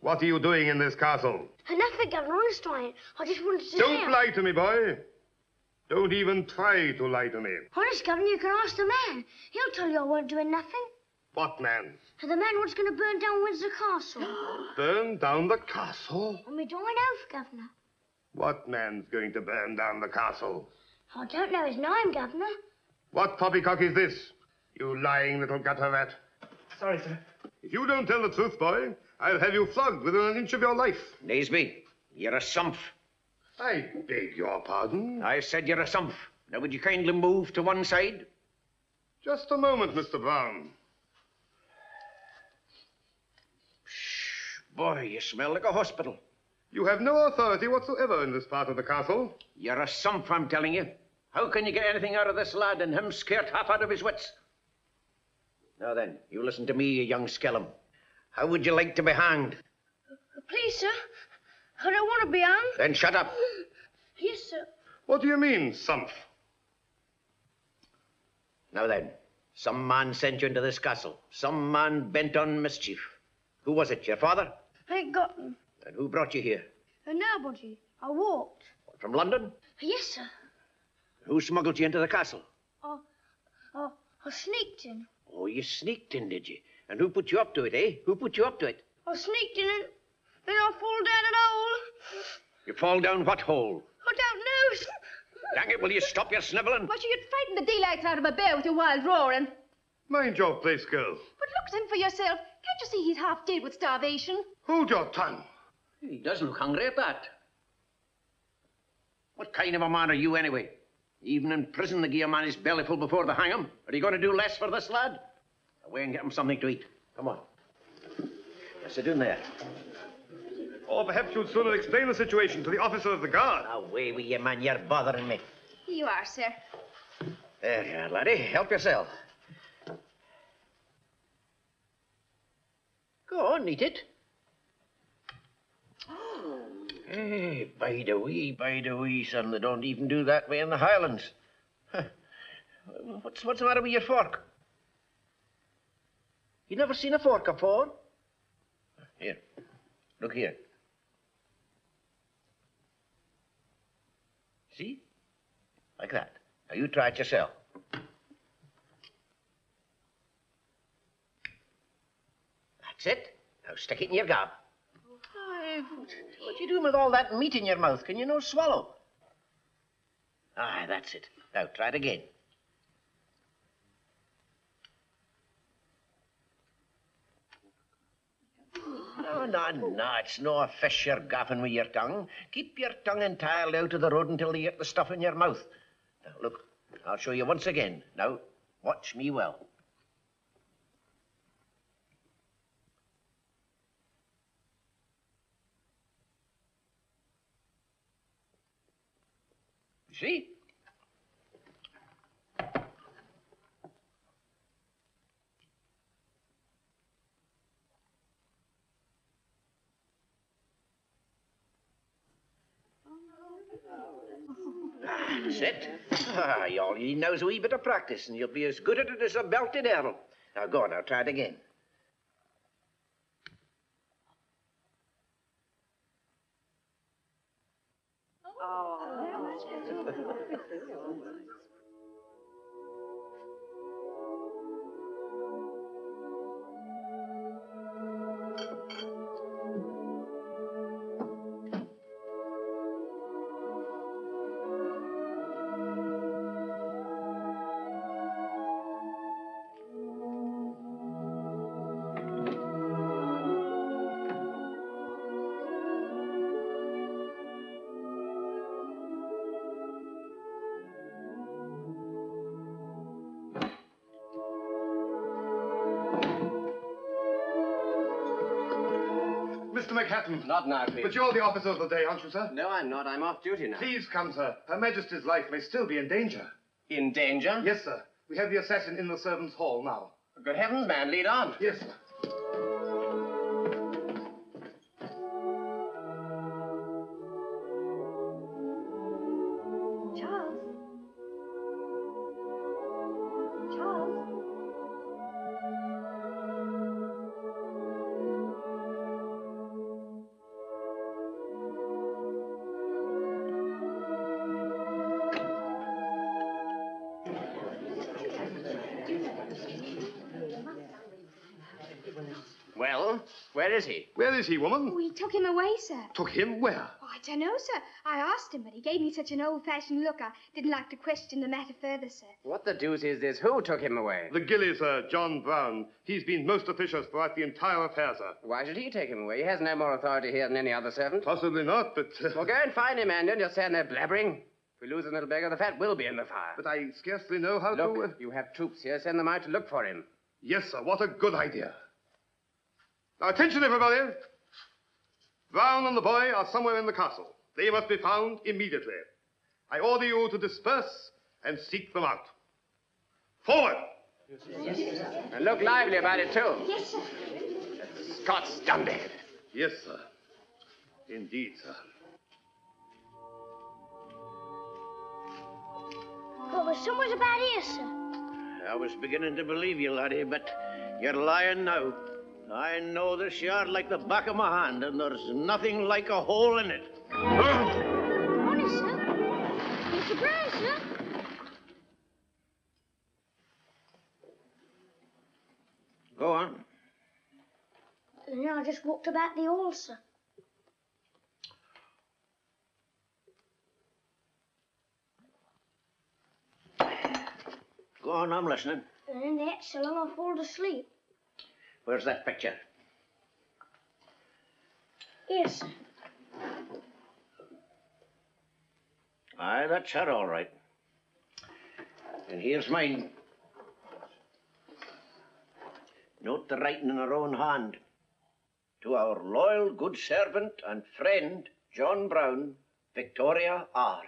What are you doing in this castle? Nothing, Governor, honest I ain't. I just wanted to Don't lie to me, boy. Don't even try to lie to me. Honest, Governor, you can ask the man. He'll tell you I weren't doing nothing. What man? The man what's going to burn down Windsor Castle. Burn down the castle? On me dying oath, Governor. What man's going to burn down the castle? I don't know his name, Governor. What poppycock is this, you lying little gutter rat? Sorry, sir. If you don't tell the truth, boy, I'll have you flogged within an inch of your life. Naseby, you're a sumph. I beg your pardon? I said you're a sumph. Now, would you kindly move to one side? Just a moment, Mr. Brown. Boy, you smell like a hospital. You have no authority whatsoever in this part of the castle. You're a sumph, I'm telling you. How can you get anything out of this lad and him scared half out of his wits? Now then, you listen to me, you young skellum. How would you like to be hanged? Please, sir. I don't want to be hanged. Then shut up. Yes, sir. What do you mean, sumph? Now then, some man sent you into this castle. Some man bent on mischief. Who was it, your father? I ain't got him. And who brought you here? Nobody. I walked. From London? Yes, sir. Who smuggled you into the castle? I sneaked in. Oh, you sneaked in, did you? And who put you up to it, eh? Who put you up to it? I sneaked in and then I fall down an hole. You fall down what hole? I don't know, sir. Dang it, will you stop your snivelling? But you'd frighten the daylights out of a bear with your wild roaring. Mind your place, girl. But look at him for yourself. Can't you see he's half dead with starvation? Hold your tongue. He doesn't look hungry at that. What kind of a man are you, anyway? Even in prison, they give a man his belly full before they hang him. Are you going to do less for this lad? Away and get him something to eat. Come on. Now, sit in there. Or perhaps you'd sooner explain the situation to the officer of the guard. Away with you, man. You're bothering me. Here you are, sir. There you are, laddie. Help yourself. Go on, eat it. Hey, bide a wee, son. They don't even do that way in the Highlands. Huh. What's the matter with your fork? You never seen a fork before? Here, look here. See? Like that. Now you try it yourself. That's it. Now stick it in your gob. What you doing with all that meat in your mouth? Can you no swallow? Ah, that's it. Now, try it again. No, it's no a fish you're gaffing with your tongue. Keep your tongue entirely out of the road until you get the stuff in your mouth. Now, look, I'll show you once again. Now, watch me well. See? Sit. Ah, all you need now is a wee bit of practice, and you'll be as good at it as a belted earl. Now, go on, now, try it again. Mr. McHatton. Not now, please. But you're the officer of the day, aren't you, sir? No, I'm not. I'm off duty now. Please come, sir. Her Majesty's life may still be in danger. In danger? Yes, sir. We have the assassin in the servants' hall now. Good heavens, man, lead on. Yes, sir. Charles? Charles? Well, where is he? Where is he, woman? We took him away, sir. Took him where? Oh, I don't know, sir. I asked him, but he gave me such an old-fashioned look, I didn't like to question the matter further, sir. What the deuce is this? Who took him away? The gilly, sir, John Brown. He's been most officious throughout the entire affair, sir. Why should he take him away? He has no more authority here than any other servant. Possibly not, but... Well, go and find him, man. Don't just stand there blabbering. If we lose a little beggar, the fat will be in the fire. But I scarcely know how to... Look, you have troops here. Send them out to look for him. Yes, sir. What a good idea. Now, attention, everybody. Brown and the boy are somewhere in the castle. They must be found immediately. I order you to disperse and seek them out. Forward! Yes, and look lively about it, too. Yes, sir. Scots Dundead. Yes, sir. Indeed, sir. But there's someone's about here, sir. I was beginning to believe you, laddie, but you're lying now. I know this yard like the back of my hand, and there's nothing like a hole in it. Honest, sir. Mr. Brown, sir. Go on. And I just walked about the hall, sir. Go on, I'm listening. And in that so long I fall asleep. Where's that picture? Yes, sir. Aye, that's her, all right. And here's mine. Note the writing in her own hand. To our loyal good servant and friend, John Brown, Victoria R.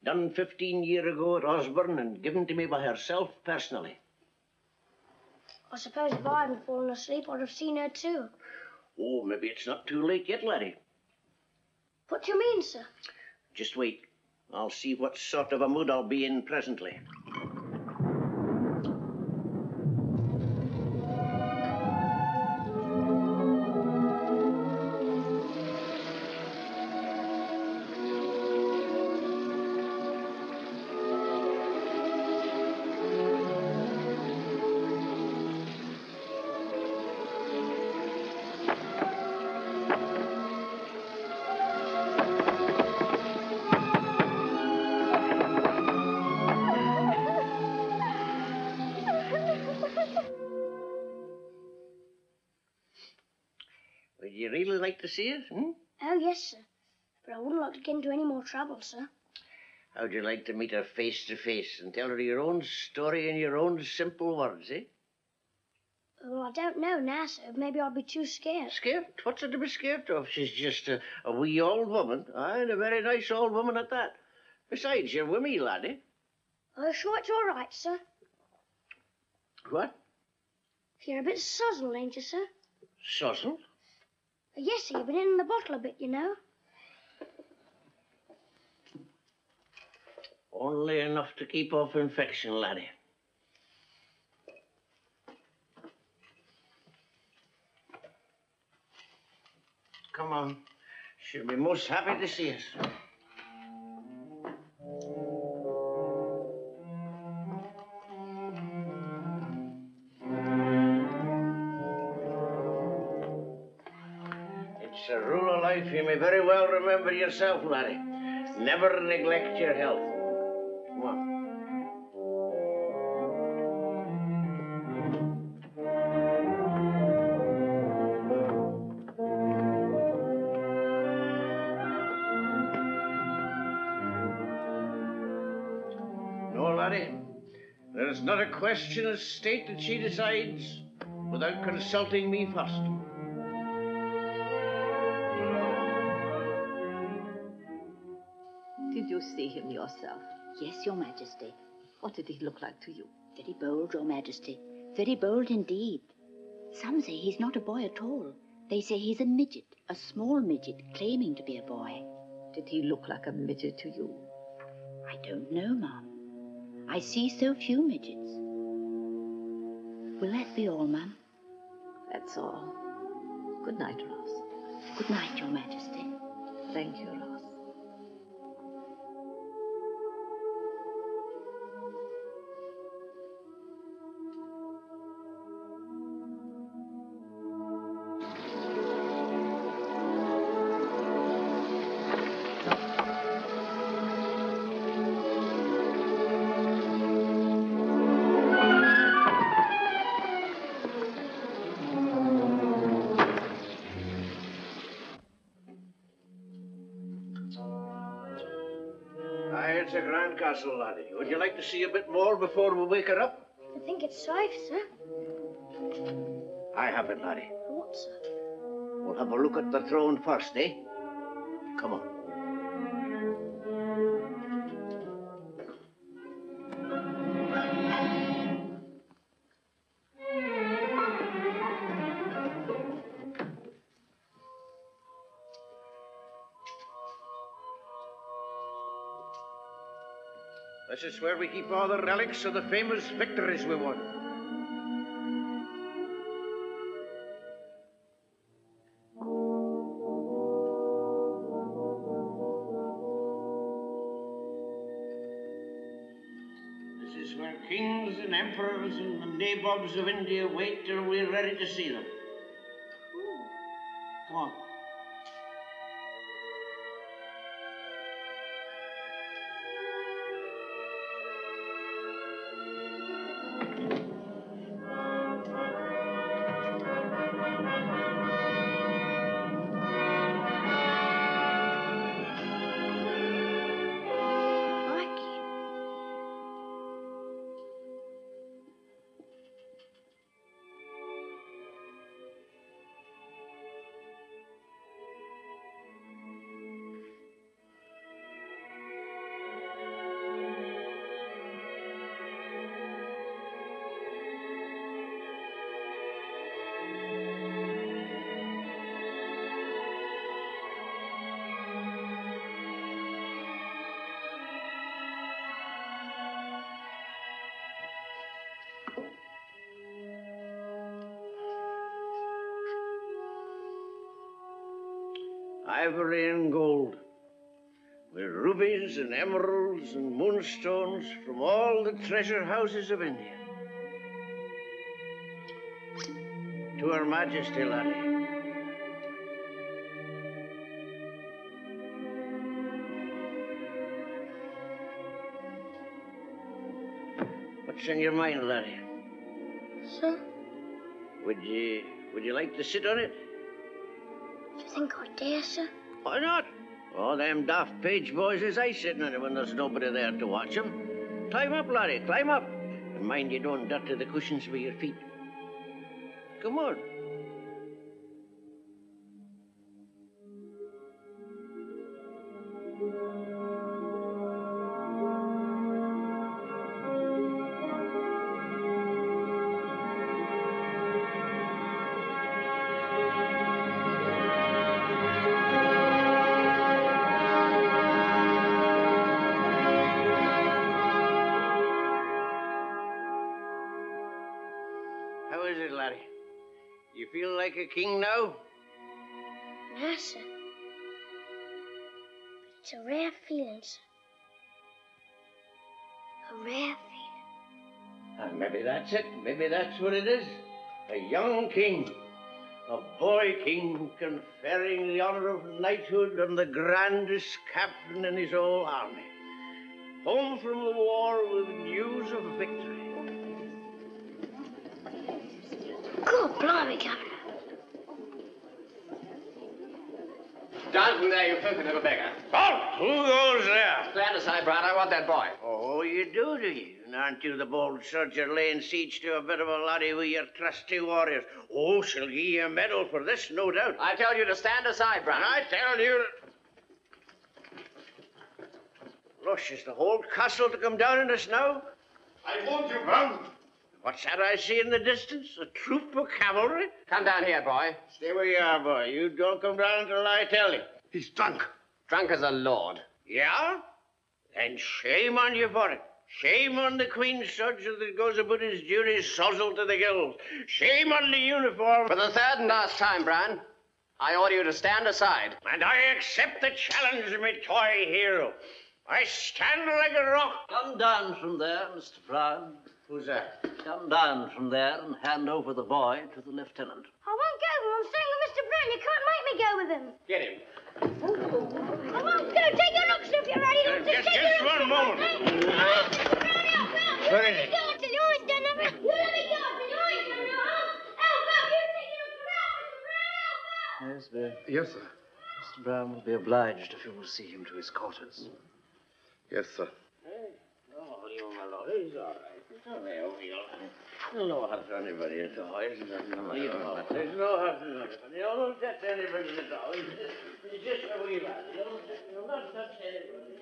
Done 15 years ago at Osborne and given to me by herself personally. I suppose if I hadn't fallen asleep, I'd have seen her too. Oh, maybe it's not too late yet, laddie. What do you mean, sir? Just wait. I'll see what sort of a mood I'll be in presently. Would you really like to see it, Oh, yes, sir. But I wouldn't like to get into any more trouble, sir. How'd you like to meet her face to face and tell her your own story in your own simple words, eh? Well, I don't know now, sir. Maybe I'll be too scared. Scared? What's there to be scared of? She's just a wee old woman. Aye, and a very nice old woman at that. Besides, you're with me, laddie. Oh, sure, it's all right, sir. What? You're a bit sozzled, ain't you, sir? Sozzled? Yes, sir. You've been in the bottle a bit, you know. Only enough to keep off infection, laddie. Come on. She'll be most happy to see us. It's a rule of life you may very well remember yourself, laddie. Never neglect your health. Come on. No, laddie. There's not a question of state that she decides without consulting me first. Did you see him yourself? Yes, Your Majesty. What did he look like to you? Very bold, Your Majesty. Very bold indeed. Some say he's not a boy at all. They say he's a midget, a small midget, claiming to be a boy. Did he look like a midget to you? I don't know, Mum. I see so few midgets. Will that be all, Mum? That's all. Good night, Ross. Good night, Your Majesty. Thank you, Ross. It's a grand castle, laddie. Would you like to see a bit more before we wake her up? I think it's safe, sir. I have it, laddie. What, sir? We'll have a look at the throne first, eh? Come on. This is where we keep all the relics of the famous victories we won. This is where kings and emperors and the nabobs of India wait till we're ready to see them. Come on. Ivory and gold, with rubies and emeralds and moonstones from all the treasure houses of India. To Her Majesty, laddie. What's in your mind, laddie? Sir? Would you like to sit on it? Do you think I dare, sir? Why not? All them daft page boys is I sitting on it when there's nobody there to watch 'em. Climb up, laddie, climb up. And mind you don't dirty the cushions with your feet. Come on. How is it, laddie? You feel like a king now? No, sir. But it's a rare feeling, sir. A rare feeling. Maybe that's it. Maybe that's what it is. A young king. A boy king conferring the honor of knighthood on the grandest captain in his whole army. Home from the war with news of victory. God blimey, Governor. Down from there, you filthy little beggar. Oh, who goes there? Stand aside, Brown. I want that boy. Oh, you do you? And aren't you the bold soldier laying siege to a bit of a laddie with your trusty warriors? Oh, she'll give you a medal for this, no doubt. I tell you to stand aside, Brown. And I tell you to... Rush, is the whole castle to come down in the snow? I warned you, Brown. What's that I see in the distance? A troop of cavalry? Come down here, boy. Stay where you are, boy. You don't come down until I tell you. He's drunk. Drunk as a lord. Yeah? Then shame on you for it. Shame on the Queen's soldier that goes about his duties sozzled to the gills. Shame on the uniform. For the third and last time, Brown, I order you to stand aside. And I accept the challenge, my toy hero. I stand like a rock. Come down from there, Mr. Brown. Who's that? Come down from there and hand over the boy to the lieutenant. I won't go. I'm staying with Mr. Brown. You can't make me go with him. Get him. I won't go. Take your looks if you're ready. Just one moment. Where is he? You let me go until you always done it. You let me go until you always done it. Help out. You take your looks around, Mr. Brown. Help out. Yes, Yes, sir. Mr. Brown will be obliged if you will see him to his quarters. Yes, sir. Oh, leave him alone. He's all right. He's all right. There's no hurt to anybody at all. There's no hurt to anybody. Don't touch anybody at all. He's just a wee lad. You'll not touch anybody.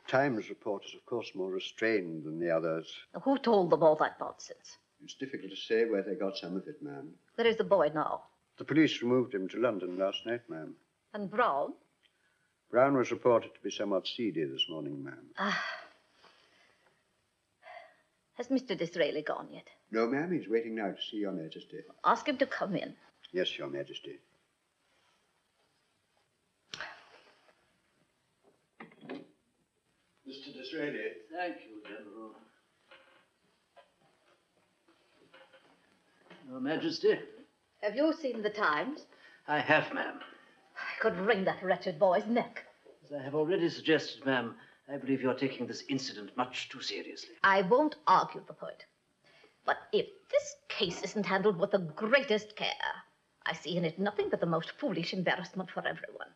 Times report is, of course, more restrained than the others. Who told them all that nonsense? It's difficult to say where they got some of it, ma'am. Where is the boy now? The police removed him to London last night, ma'am. And Brown? Brown was reported to be somewhat seedy this morning, ma'am. Has Mr. Disraeli gone yet? No, ma'am, he's waiting now to see Your Majesty. Ask him to come in. Yes, Your Majesty. Mr. Disraeli. Thank you, General. Your Majesty. Have you seen the Times? I have, ma'am. I could wring that wretched boy's neck. As I have already suggested, ma'am, I believe you're taking this incident much too seriously. I won't argue the point. But if this case isn't handled with the greatest care, I see in it nothing but the most foolish embarrassment for everyone.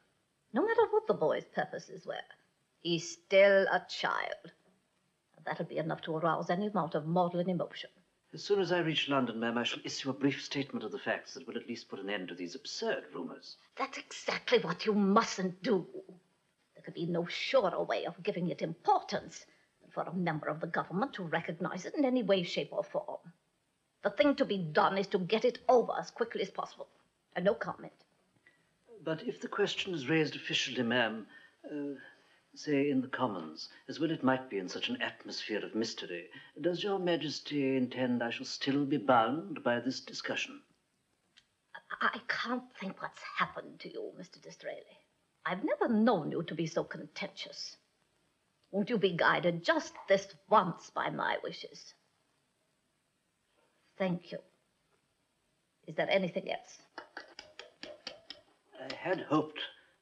No matter what the boy's purposes were, he's still a child. And that'll be enough to arouse any amount of maudlin emotion. As soon as I reach London, ma'am, I shall issue a brief statement of the facts that will at least put an end to these absurd rumors. That's exactly what you mustn't do. There could be no surer way of giving it importance than for a member of the government to recognize it in any way, shape, or form. The thing to be done is to get it over as quickly as possible. And no comment. But if the question is raised officially, ma'am, say in the Commons, as well it might be in such an atmosphere of mystery, does Your Majesty intend I shall still be bound by this discussion? I can't think what's happened to you, Mr. Disraeli. I've never known you to be so contentious. Won't you be guided just this once by my wishes? Thank you. Is there anything else? I had hoped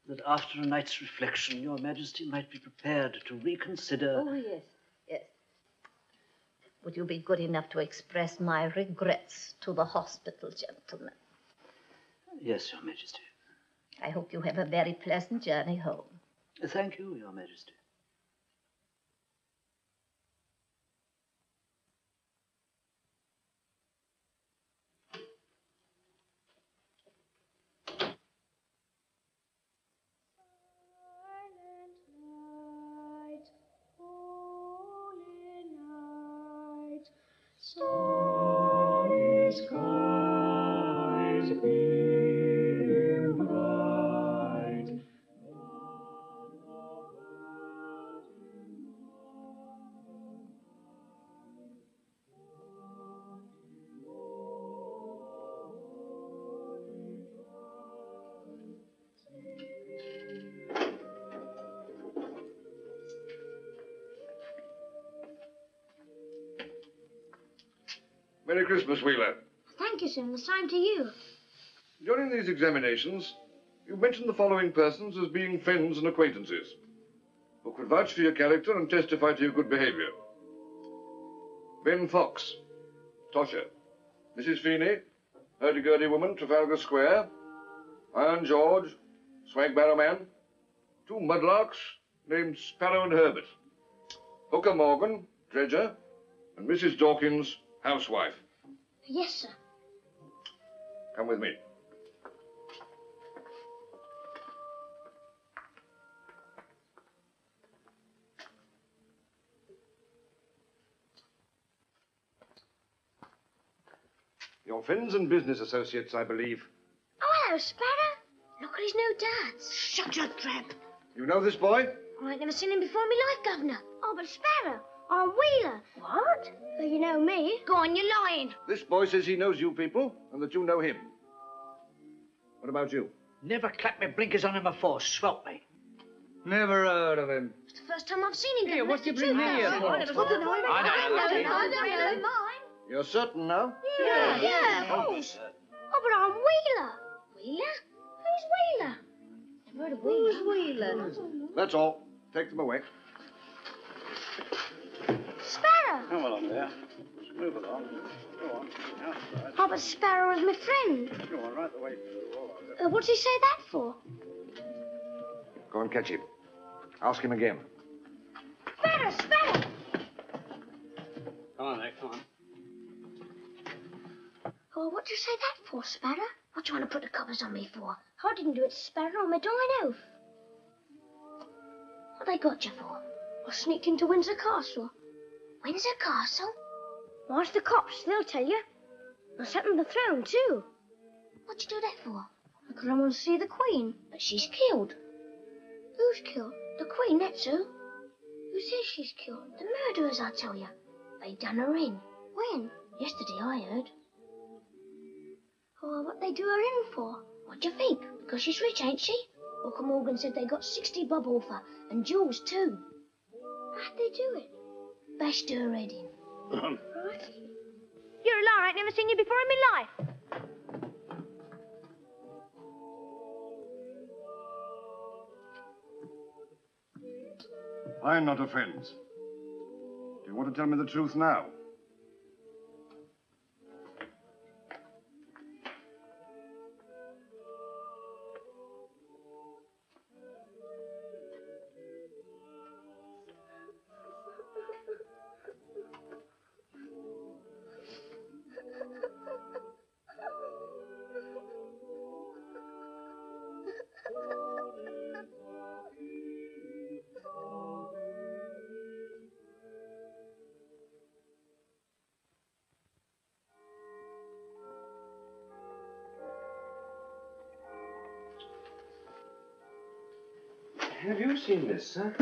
that after a night's reflection, Your Majesty might be prepared to reconsider... Oh, yes, yes. Would you be good enough to express my regrets to the hospital gentlemen? Yes, Your Majesty. I hope you have a very pleasant journey home. Thank you, Your Majesty. Merry Christmas, Wheeler. Thank you, sir, and the same to you. During these examinations, you mentioned the following persons as being friends and acquaintances who could vouch for your character and testify to your good behavior. Ben Fox, Tosher. Mrs. Feeney, hurdy-gurdy woman, Trafalgar Square. Iron George, swag barrow man. 2 mudlarks named Sparrow and Herbert. Hooker Morgan, dredger. And Mrs. Dawkins, housewife. Yes, sir. Come with me. Your friends and business associates, I believe. Oh, hello, Sparrow. Look at his new dads. Shut your trap. You know this boy? I ain't never seen him before in my life, Governor. Oh, but Sparrow, I'm Wheeler. What? Well, you know me. Go on, you're lying. This boy says he knows you people and that you know him. What about you? Never clapped my blinkers on him before. Swelt me. Never heard of him. It's the first time I've seen him. Yeah, what do you bring me here for? I never got to know him. I know. You're certain now? Yeah. Oh, Oh, but I'm Wheeler. Wheeler? Who's Wheeler? Never heard of Wheeler. Who's Wheeler? That's all. Take them away. Sparrow. Come along there. Move along. Go on. Outside. Oh, but Sparrow is my friend. Go on, right the way through. What's he say that for? Go and catch him. Ask him again. Sparrow, Sparrow. Come on there, come on. Oh, what'd you say that for, Sparrow? What do you want to put the covers on me for? I didn't do it, Sparrow, on my dying oath. What they got you for? I sneaked into Windsor Castle. Windsor Castle? Why's the cops? They'll tell you. I sat on the throne, too. What'd you do that for? Because I want to see the Queen, but she's killed. Who's killed? The Queen, that's who. Who says she's killed? The murderers, I tell you. They done her in. When? Yesterday, I heard. Oh, what they do her in for? What do you think? Because she's rich, ain't she? Hooker Morgan said they got 60 bob off her, and jewels too. How'd they do it? Bashed her head in. Right? You're a liar. I ain't never seen you before in my life. I'm not a friend. Do you want to tell me the truth now? Have you seen this, sir?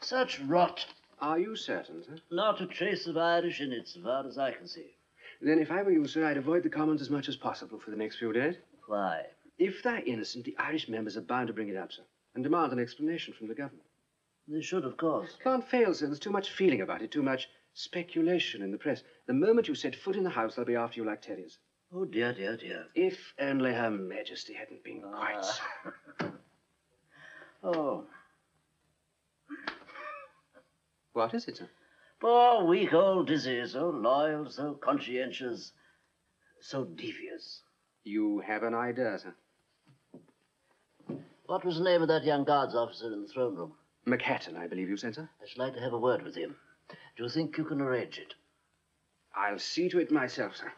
Such rot. Are you certain, sir? Not a trace of Irish in it, so far as I can see. Then if I were you, sir, I'd avoid the Commons as much as possible for the next few days. Why? If they're innocent, the Irish members are bound to bring it up, sir, and demand an explanation from the government. They should, of course. Can't fail, sir. There's too much feeling about it, too much speculation in the press. The moment you set foot in the house, they'll be after you like terriers. Oh, dear, dear, dear. If only Her Majesty hadn't been quite so... Oh. What is it, sir? Poor, weak old Dizzy, so loyal, so conscientious, so devious. You have an idea, sir? What was the name of that young guards officer in the throne room? McHatton, I believe you said, sir? I should like to have a word with him. Do you think you can arrange it? I'll see to it myself, sir.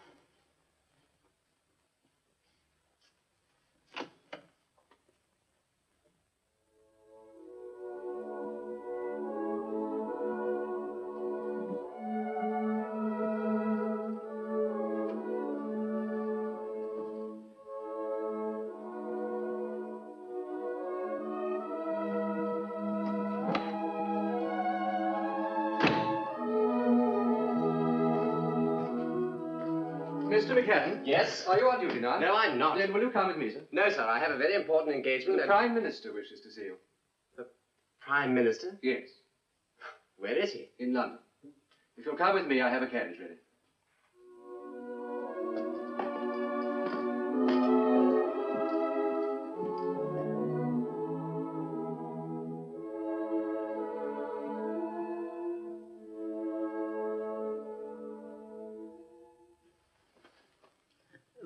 Mr. McHatton? Yes? Are you on duty now? No, I'm not. Then will you come with me, sir? No, sir, I have a very important engagement. The Prime Minister wishes to see you. The Prime Minister? Yes. Where is he? In London. If you'll come with me, I have a carriage ready.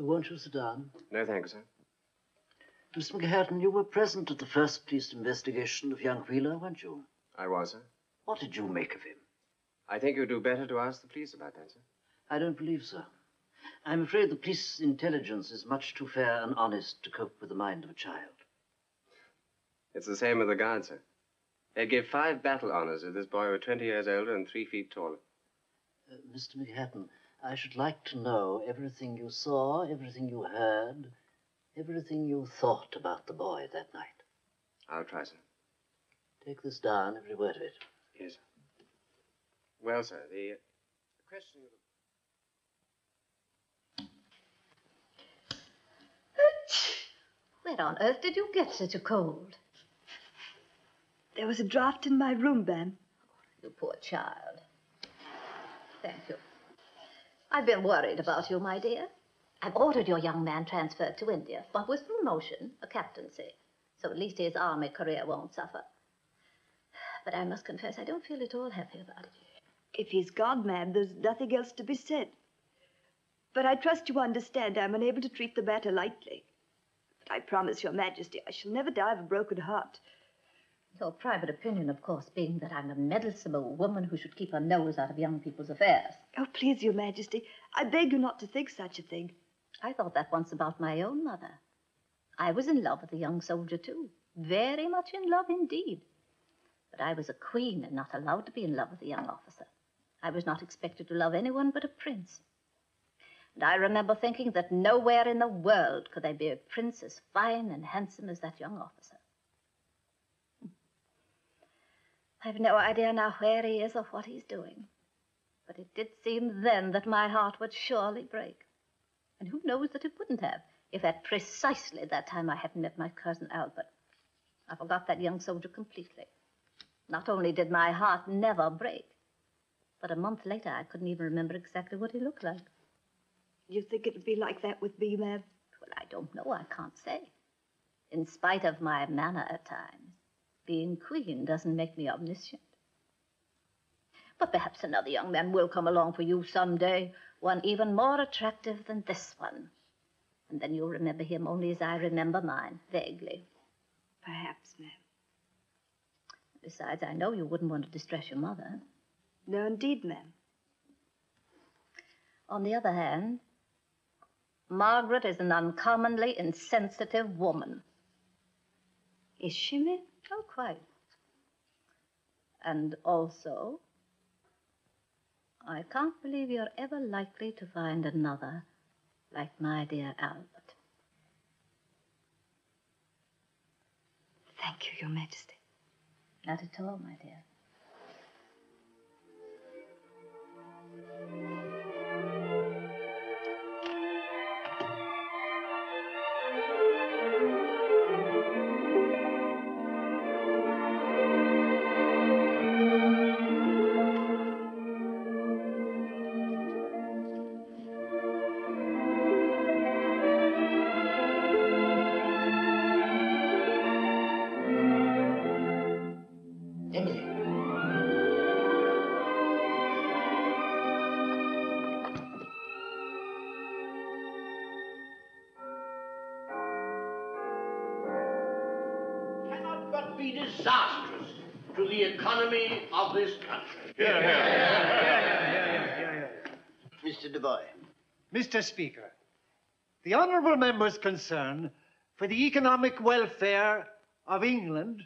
Won't you sit down? No, thank you, sir. Mr. McHatton, you were present at the first police investigation of young Wheeler, weren't you? I was, sir. What did you make of him? I think you'd do better to ask the police about that, sir. I don't believe so. I'm afraid the police intelligence is much too fair and honest to cope with the mind of a child. It's the same with the guards, sir. They'd give 5 battle honors if this boy were 20 years older and 3 feet taller. Mr. McHatton, I should like to know everything you saw, everything you heard, everything you thought about the boy that night. I'll try, sir. Take this down, every word of it. Yes, sir. Well, sir, the question of... Where on earth did you get such a cold? There was a draft in my room, ma'am. You poor child. Thank you. I've been worried about you, my dear. I've ordered your young man transferred to India, but with promotion, a captaincy. So at least his army career won't suffer. But I must confess, I don't feel at all happy about it. If he's gone, ma'am, there's nothing else to be said. But I trust you understand I'm unable to treat the matter lightly. But I promise your Majesty I shall never die of a broken heart. Your private opinion, of course, being that I'm a meddlesome old woman who should keep her nose out of young people's affairs. Oh, please, your Majesty, I beg you not to think such a thing. I thought that once about my own mother. I was in love with a young soldier, too. Very much in love indeed. But I was a queen and not allowed to be in love with a young officer. I was not expected to love anyone but a prince. And I remember thinking that nowhere in the world could there be a prince as fine and handsome as that young officer. I've no idea now where he is or what he's doing. But it did seem then that my heart would surely break. And who knows that it wouldn't have, if at precisely that time I hadn't met my cousin Albert. I forgot that young soldier completely. Not only did my heart never break, but a month later I couldn't even remember exactly what he looked like. You think it'd be like that with me, ma'am? Well, I don't know. I can't say. In spite of my manner at times, being queen doesn't make me omniscient. But perhaps another young man will come along for you someday, one even more attractive than this one. And then you'll remember him only as I remember mine, vaguely. Perhaps, ma'am. Besides, I know you wouldn't want to distress your mother. No, indeed, ma'am. On the other hand, Margaret is an uncommonly insensitive woman. Is she, ma'am? Oh, quite. And also, I can't believe you're ever likely to find another like my dear Albert. Thank you, Your Majesty. Not at all, my dear. Be disastrous to the economy of this country. Mr. Du Bois. Mr. Speaker, the honourable member's concern for the economic welfare of England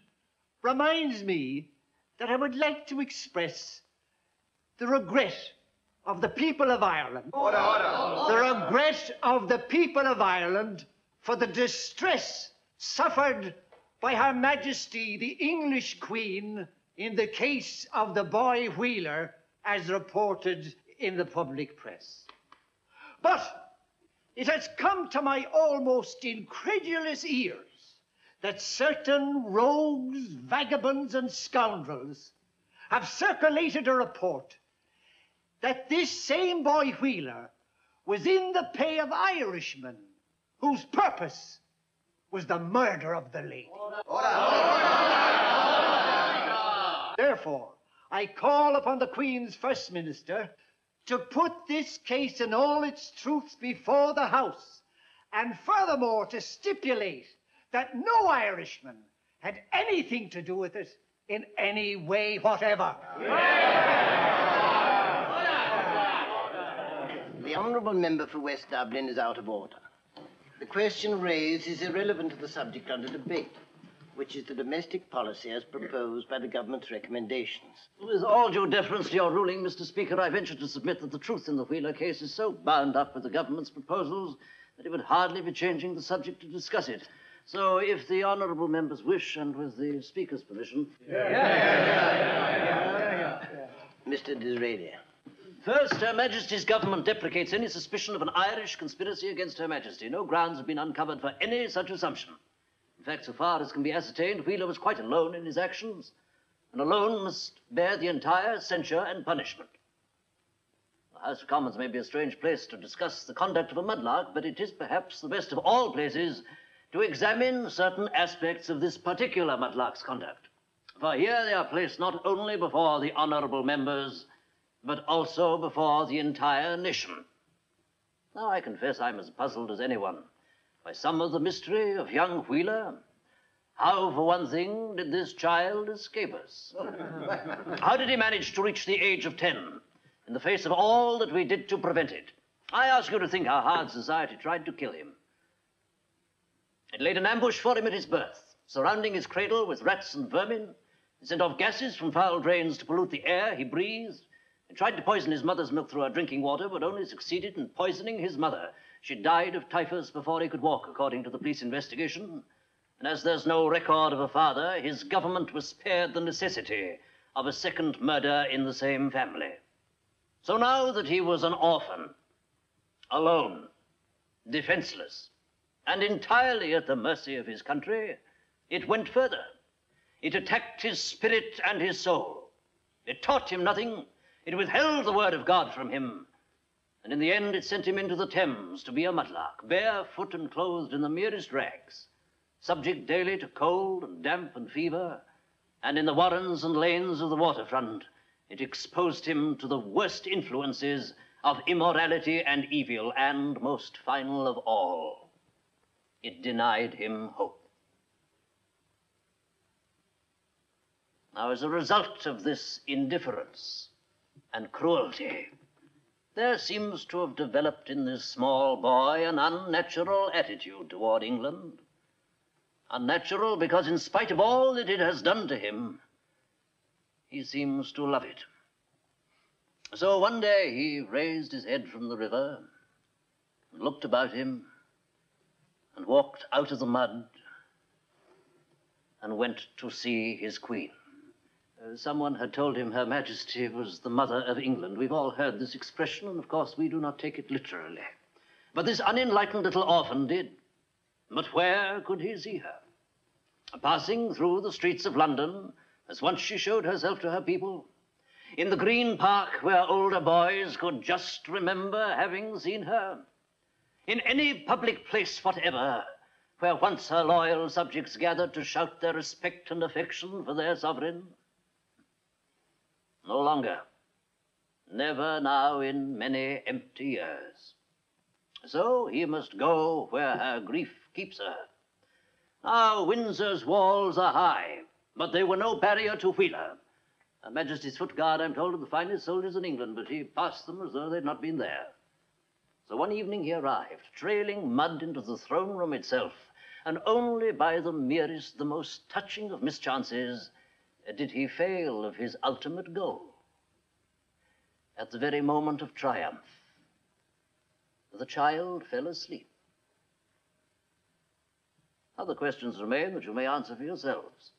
reminds me that I would like to express the regret of the people of Ireland. Order, order. The regret of the people of Ireland for the distress suffered by Her Majesty the English Queen in the case of the boy Wheeler as reported in the public press. But it has come to my almost incredulous ears that certain rogues, vagabonds, and scoundrels have circulated a report that this same boy Wheeler was in the pay of Irishmen whose purpose was the murder of the lady. Therefore, I call upon the Queen's First Minister to put this case in all its truth before the House, and furthermore to stipulate that no Irishman had anything to do with it in any way whatever. The honourable member for West Dublin is out of order. The question raised is irrelevant to the subject under debate, which is the domestic policy as proposed by the government's recommendations. With all due deference to your ruling, Mr. Speaker, I venture to submit that the truth in the Wheeler case is so bound up with the government's proposals that it would hardly be changing the subject to discuss it. So, if the honourable members wish, and with the Speaker's permission... Mr. Disraeli. First, Her Majesty's government deprecates any suspicion of an Irish conspiracy against Her Majesty. No grounds have been uncovered for any such assumption. In fact, so far as can be ascertained, Wheeler was quite alone in his actions, and alone must bear the entire censure and punishment. The House of Commons may be a strange place to discuss the conduct of a mudlark, but it is perhaps the best of all places to examine certain aspects of this particular mudlark's conduct. For here they are placed not only before the honourable members, but also before the entire nation. Now, I confess I'm as puzzled as anyone by some of the mystery of young Wheeler. How, for one thing, did this child escape us? How did he manage to reach the age of 10 in the face of all that we did to prevent it? I ask you to think how hard society tried to kill him. It laid an ambush for him at his birth, surrounding his cradle with rats and vermin. It sent off gases from foul drains to pollute the air he breathed. It tried to poison his mother's milk through her drinking water, but only succeeded in poisoning his mother. She died of typhus before he could walk, according to the police investigation. And as there's no record of a father, his government was spared the necessity of a second murder in the same family. So now that he was an orphan, alone, defenseless, and entirely at the mercy of his country, it went further. It attacked his spirit and his soul. It taught him nothing. It withheld the word of God from him. And in the end, it sent him into the Thames to be a mudlark, barefoot and clothed in the merest rags, subject daily to cold and damp and fever. And in the warrens and lanes of the waterfront, it exposed him to the worst influences of immorality and evil, and, most final of all, it denied him hope. Now, as a result of this indifference and cruelty, there seems to have developed in this small boy an unnatural attitude toward England. Unnatural because, in spite of all that it has done to him, he seems to love it. So one day he raised his head from the river and looked about him and walked out of the mud and went to see his queen. Someone had told him Her Majesty was the mother of England. We've all heard this expression, and of course we do not take it literally. But this unenlightened little orphan did. But where could he see her? Passing through the streets of London, as once she showed herself to her people. In the Green Park, where older boys could just remember having seen her. In any public place whatever, where once her loyal subjects gathered to shout their respect and affection for their sovereign. No longer. Never now in many empty years. So he must go where her grief keeps her. Now, Windsor's walls are high, but they were no barrier to Wheeler. Her Majesty's foot guard, I'm told, are the finest soldiers in England, but he passed them as though they'd not been there. So one evening he arrived, trailing mud into the throne room itself, and only by the merest, the most touching of mischances did he fail of his ultimate goal. At the very moment of triumph, the child fell asleep. Other questions remain that you may answer for yourselves.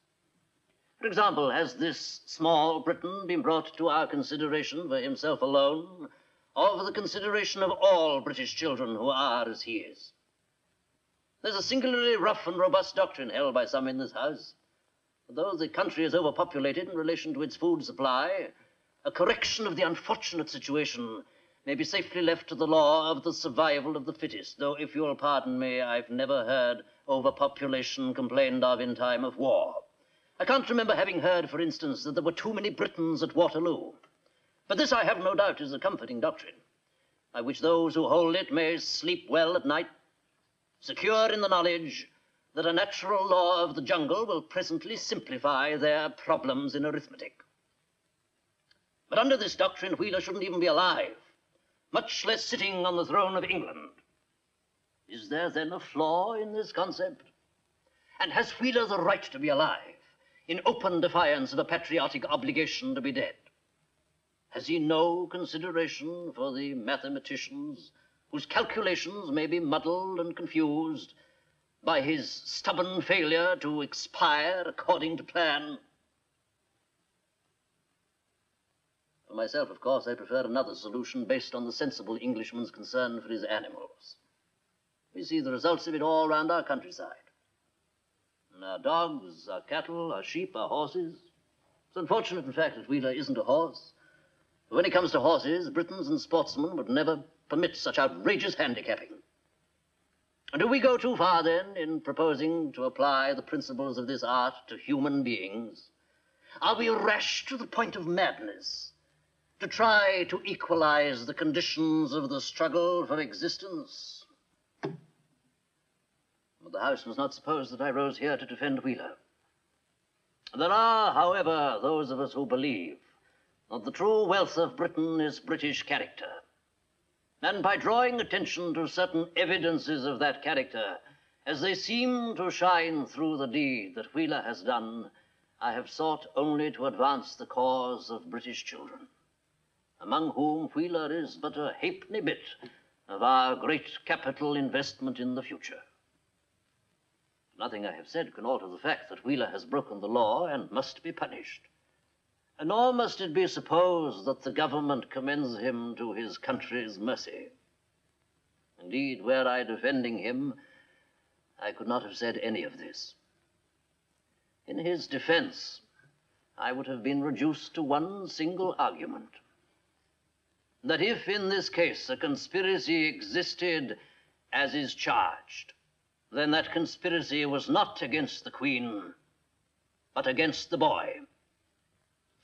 For example, has this small Briton been brought to our consideration for himself alone, or for the consideration of all British children who are as he is. There's a singularly rough and robust doctrine held by some in this house. Though the country is overpopulated in relation to its food supply, a correction of the unfortunate situation may be safely left to the law of the survival of the fittest, though, if you'll pardon me, I've never heard overpopulation complained of in time of war. I can't remember having heard, for instance, that there were too many Britons at Waterloo. But this, I have no doubt, is a comforting doctrine, by which those who hold it may sleep well at night, secure in the knowledge that a natural law of the jungle will presently simplify their problems in arithmetic. But under this doctrine, Wheeler shouldn't even be alive, much less sitting on the throne of England. Is there then a flaw in this concept? And has Wheeler the right to be alive, in open defiance of a patriotic obligation to be dead? Has he no consideration for the mathematicians whose calculations may be muddled and confused by his stubborn failure to expire according to plan? For myself, of course, I prefer another solution based on the sensible Englishman's concern for his animals. We see the results of it all round our countryside. And our dogs, our cattle, our sheep, our horses. It's unfortunate, in fact, that Wheeler isn't a horse. But when it comes to horses, Britons and sportsmen would never permit such outrageous handicapping. And do we go too far, then, in proposing to apply the principles of this art to human beings? Are we rash to the point of madness to try to equalize the conditions of the struggle for existence? But the House must not suppose that I rose here to defend Wheeler. There are, however, those of us who believe that the true wealth of Britain is British character. And by drawing attention to certain evidences of that character, as they seem to shine through the deed that Wheeler has done, I have sought only to advance the cause of British children, among whom Wheeler is but a halfpenny bit of our great capital investment in the future. Nothing I have said can alter the fact that Wheeler has broken the law and must be punished. Nor must it be supposed that the government commends him to his country's mercy. Indeed, were I defending him, I could not have said any of this. In his defense, I would have been reduced to one single argument: that if in this case a conspiracy existed as is charged, then that conspiracy was not against the Queen, but against the boy.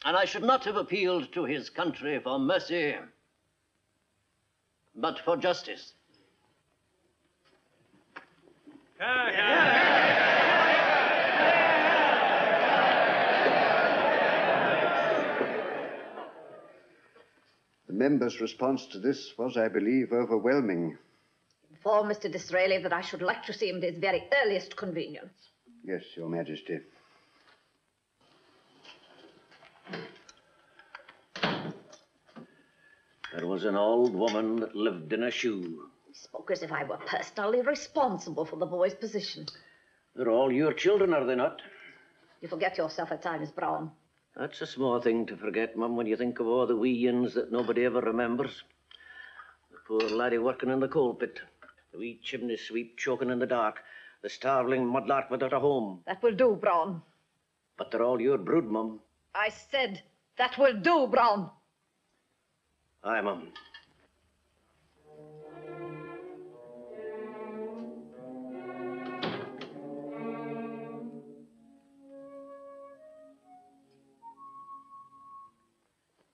And I should not have appealed to his country for mercy, but for justice. The members' response to this was, I believe, overwhelming. Inform Mr. Disraeli that I should like to see him at his very earliest convenience. Yes, Your Majesty. There was an old woman that lived in a shoe. He spoke as if I were personally responsible for the boy's position. They're all your children, are they not? You forget yourself at times, Brown. That's a small thing to forget, Mum, when you think of all the wee yins that nobody ever remembers. The poor laddie working in the coal pit, the wee chimney sweep choking in the dark, the starveling mudlark without a home. That will do, Brown. But they're all your brood, Mum. I said that will do, Brown. Aye, Mum.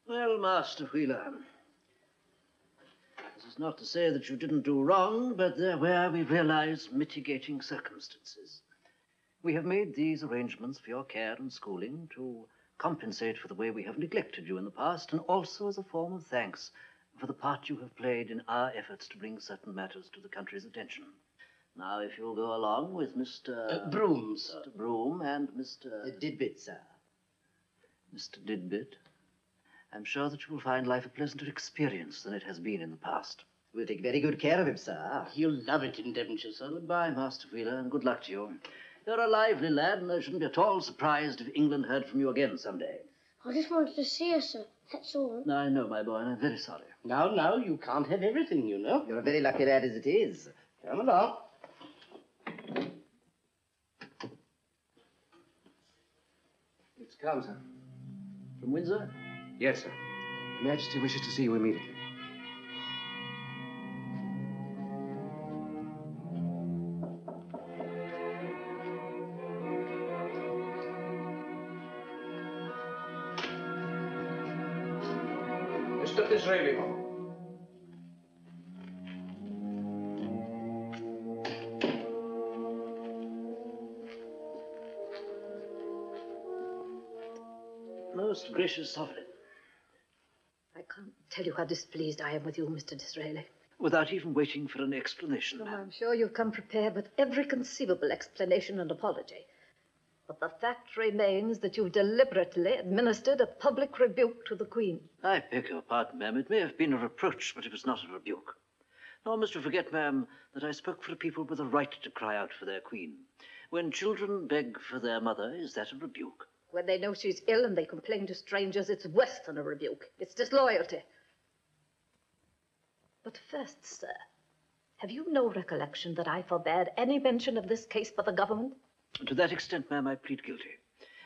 Well, Master Wheeler, this is not to say that you didn't do wrong, but there were, we realize, mitigating circumstances. We have made these arrangements for your care and schooling to compensate for the way we have neglected you in the past, and also as a form of thanks for the part you have played in our efforts to bring certain matters to the country's attention. Now, if you'll go along with Mr. Broom, sir. Mr. Broom and Mr. Didbit, sir. Mr. Didbit, I'm sure that you will find life a pleasanter experience than it has been in the past. We'll take very good care of him, sir. He'll love it in Devonshire, sir. Goodbye, Master Wheeler, and good luck to you. You're a lively lad, and I shouldn't be at all surprised if England heard from you again someday. I just wanted to see her, sir. That's all. No, I know, my boy, and I'm very sorry. Now, you can't have everything, you know. You're a very lucky lad as it is. Come along. It's come, sir. From Windsor? Yes, sir. Her Majesty wishes to see you immediately. Mr. Disraeli, Mum. Most gracious sovereign. I can't tell you how displeased I am with you, Mr. Disraeli. Without even waiting for an explanation. Oh, I'm sure you've come prepared with every conceivable explanation and apology. But the fact remains that you've deliberately administered a public rebuke to the Queen. I beg your pardon, ma'am. It may have been a reproach, but it was not a rebuke. Nor must you forget, ma'am, that I spoke for a people with a right to cry out for their Queen. When children beg for their mother, is that a rebuke? When they know she's ill and they complain to strangers, it's worse than a rebuke. It's disloyalty. But first, sir, have you no recollection that I forbade any mention of this case by the government? To that extent, ma'am, I plead guilty.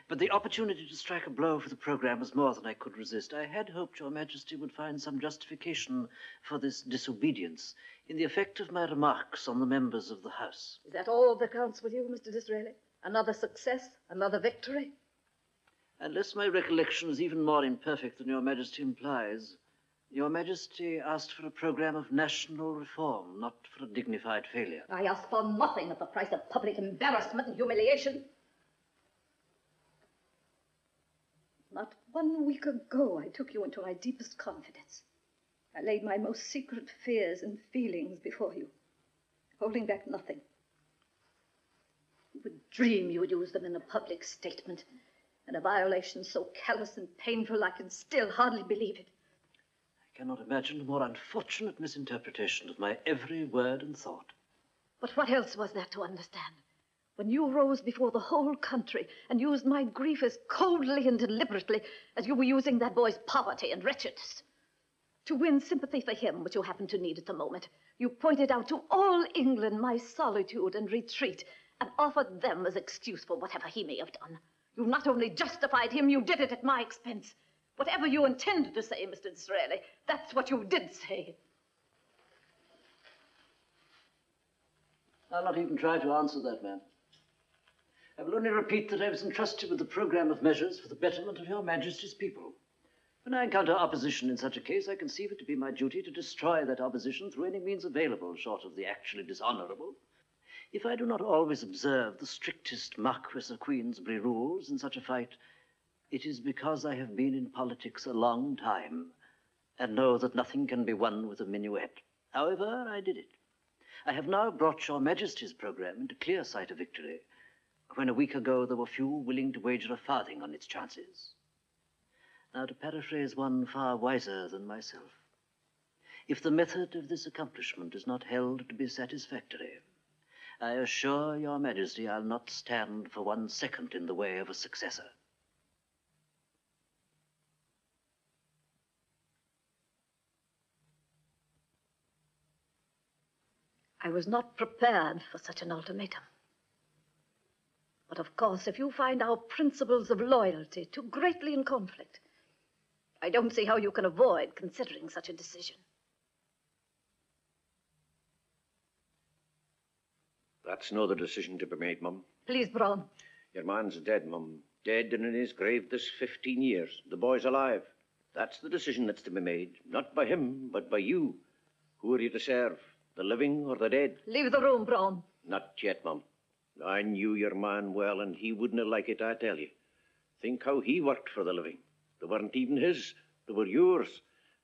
But the opportunity to strike a blow for the programme was more than I could resist. I had hoped your Majesty would find some justification for this disobedience in the effect of my remarks on the members of the House. Is that all that counts with you, Mr. Disraeli? Another success? Another victory? Unless my recollection is even more imperfect than your Majesty implies, your Majesty asked for a programme of national reform, not for a dignified failure. I ask for nothing at the price of public embarrassment and humiliation. Not 1 week ago, I took you into my deepest confidence. I laid my most secret fears and feelings before you, holding back nothing. You would dream you would use them in a public statement, and a violation so callous and painful I can still hardly believe it. I cannot imagine a more unfortunate misinterpretation of my every word and thought. But what else was there to understand? When you rose before the whole country and used my grief as coldly and deliberately as you were using that boy's poverty and wretchedness. To win sympathy for him, which you happened to need at the moment, you pointed out to all England my solitude and retreat and offered them as excuse for whatever he may have done. You not only justified him, you did it at my expense. Whatever you intended to say, Mr. Disraeli, that's what you did say. I'll not even try to answer that, ma'am. I will only repeat that I was entrusted with a programme of measures for the betterment of your Majesty's people. When I encounter opposition in such a case, I conceive it to be my duty to destroy that opposition through any means available, short of the actually dishonourable. If I do not always observe the strictest Marquis of Queensberry rules in such a fight, it is because I have been in politics a long time and know that nothing can be won with a minuet. However, I did it. I have now brought your Majesty's programme into clear sight of victory, when a week ago there were few willing to wager a farthing on its chances. Now, to paraphrase one far wiser than myself, if the method of this accomplishment is not held to be satisfactory, I assure your Majesty I'll not stand for 1 second in the way of a successor. I was not prepared for such an ultimatum. But of course, if you find our principles of loyalty too greatly in conflict, I don't see how you can avoid considering such a decision. That's no the decision to be made, Mum. Please, Braun. Your man's dead, Mum. Dead and in his grave this 15 years. The boy's alive. That's the decision that's to be made. Not by him, but by you. Who are you to serve? The living or the dead? Leave the room, Braun. Not yet, Mum. I knew your man well, and he wouldn't like it, I tell you. Think how he worked for the living. They weren't even his. They were yours.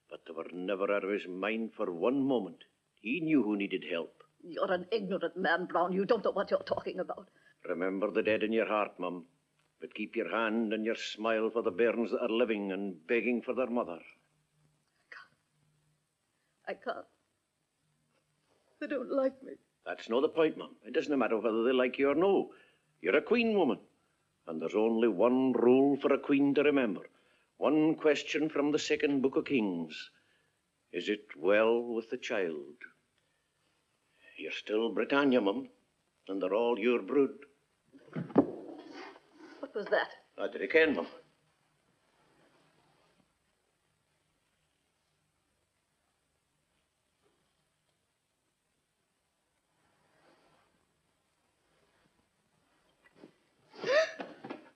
But they were never out of his mind for 1 moment. He knew who needed help. You're an ignorant man, Braun. You don't know what you're talking about. Remember the dead in your heart, Mum. But keep your hand and your smile for the bairns that are living and begging for their mother. I can't. They don't like me. That's no the point, Mum. It doesn't matter whether they like you or no. You're a queen woman. And there's only one rule for a queen to remember. One question from the second book of Kings. Is it well with the child? You're still Britannia, Mum, and they're all your brood. What was that? I did again, Mum.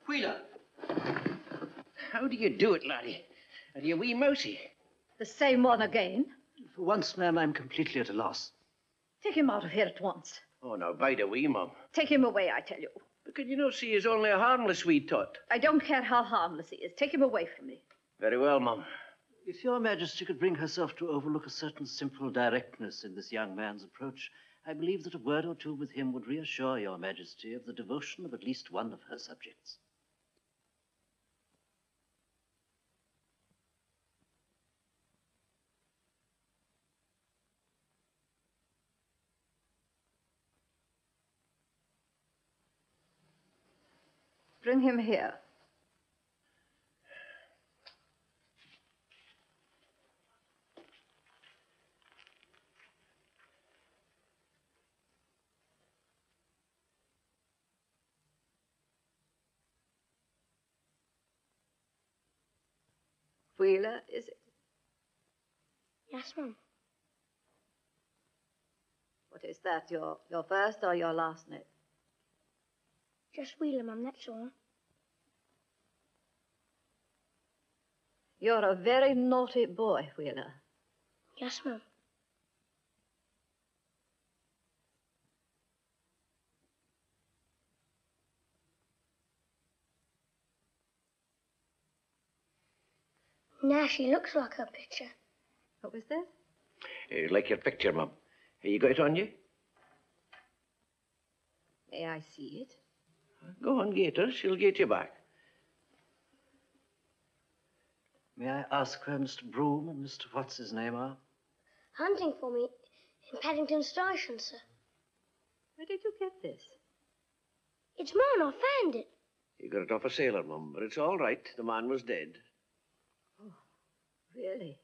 Wheeler! How do you do it, laddie? Are you wee mousy? The same one again? For once, ma'am, I'm completely at a loss. Take him out of here at once. Oh, now, by the way, Mum. Take him away, I tell you. But can you not see he's only a harmless wee tot? I don't care how harmless he is. Take him away from me. Very well, Mum. If your Majesty could bring herself to overlook a certain simple directness in this young man's approach, I believe that a word or two with him would reassure your Majesty of the devotion of at least one of her subjects. Bring him here. Wheeler, is it? Yes, Mum. What is that, your first or your last name? Just Wheeler, Mum, that's all. You're a very naughty boy, Wheeler. Yes, Mum. Now she looks like her picture. What was that? Like your picture, Mum. You got it on you? May I see it? Go on, get her. She'll get you back. May I ask where Mr. Broom and Mr. What's-his-name are? Hunting for me in Paddington Station, sir. Where did you get this? It's mine. I found it. You got it off a sailor, Mum, but it's all right. The man was dead. Oh, really?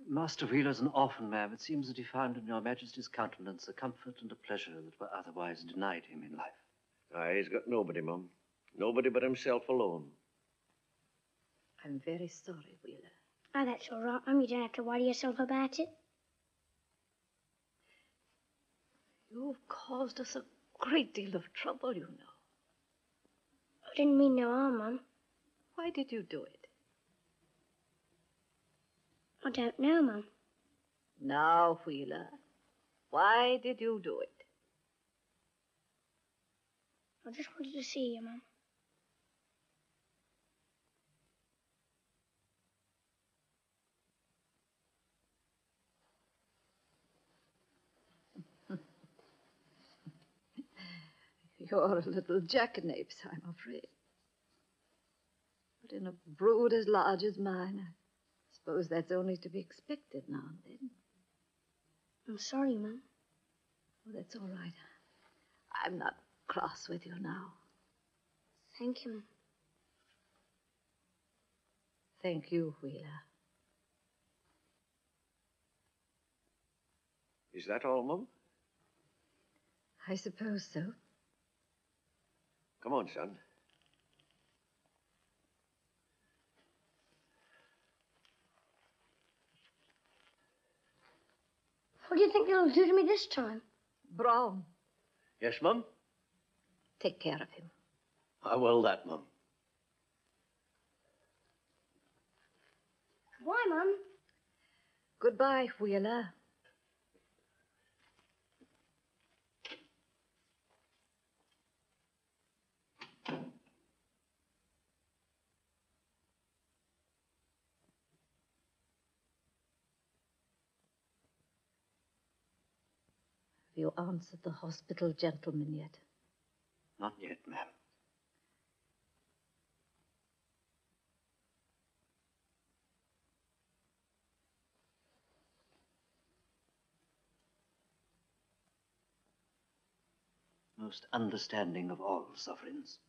Master Wheeler's an orphan, ma'am. It seems that he found in your Majesty's countenance a comfort and a pleasure that were otherwise denied him in life. Aye, he's got nobody, Mum. Nobody but himself alone. I'm very sorry, Wheeler. Oh, that's all right, Mum. You don't have to worry yourself about it. You've caused us a great deal of trouble, you know. I didn't mean no harm, Mum. Why did you do it? I don't know, Mum. Now, Wheeler, why did you do it? I just wanted to see you, Mum. You're a little jackanapes, I'm afraid. But in a brood as large as mine, I suppose that's only to be expected now and then. I'm sorry, Mum. Oh, that's all right. I'm not cross with you now. Thank you, Mum. Thank you, Wheeler. Is that all, Mum? I suppose so. Come on, son. What do you think they'll do to me this time? Brown, Yes, Mum? take care of him. I will that, Mum. Why, Mum? Goodbye, Wheeler. Have you answered the hospital gentleman yet? Not yet, ma'am. Most understanding of all sovereigns.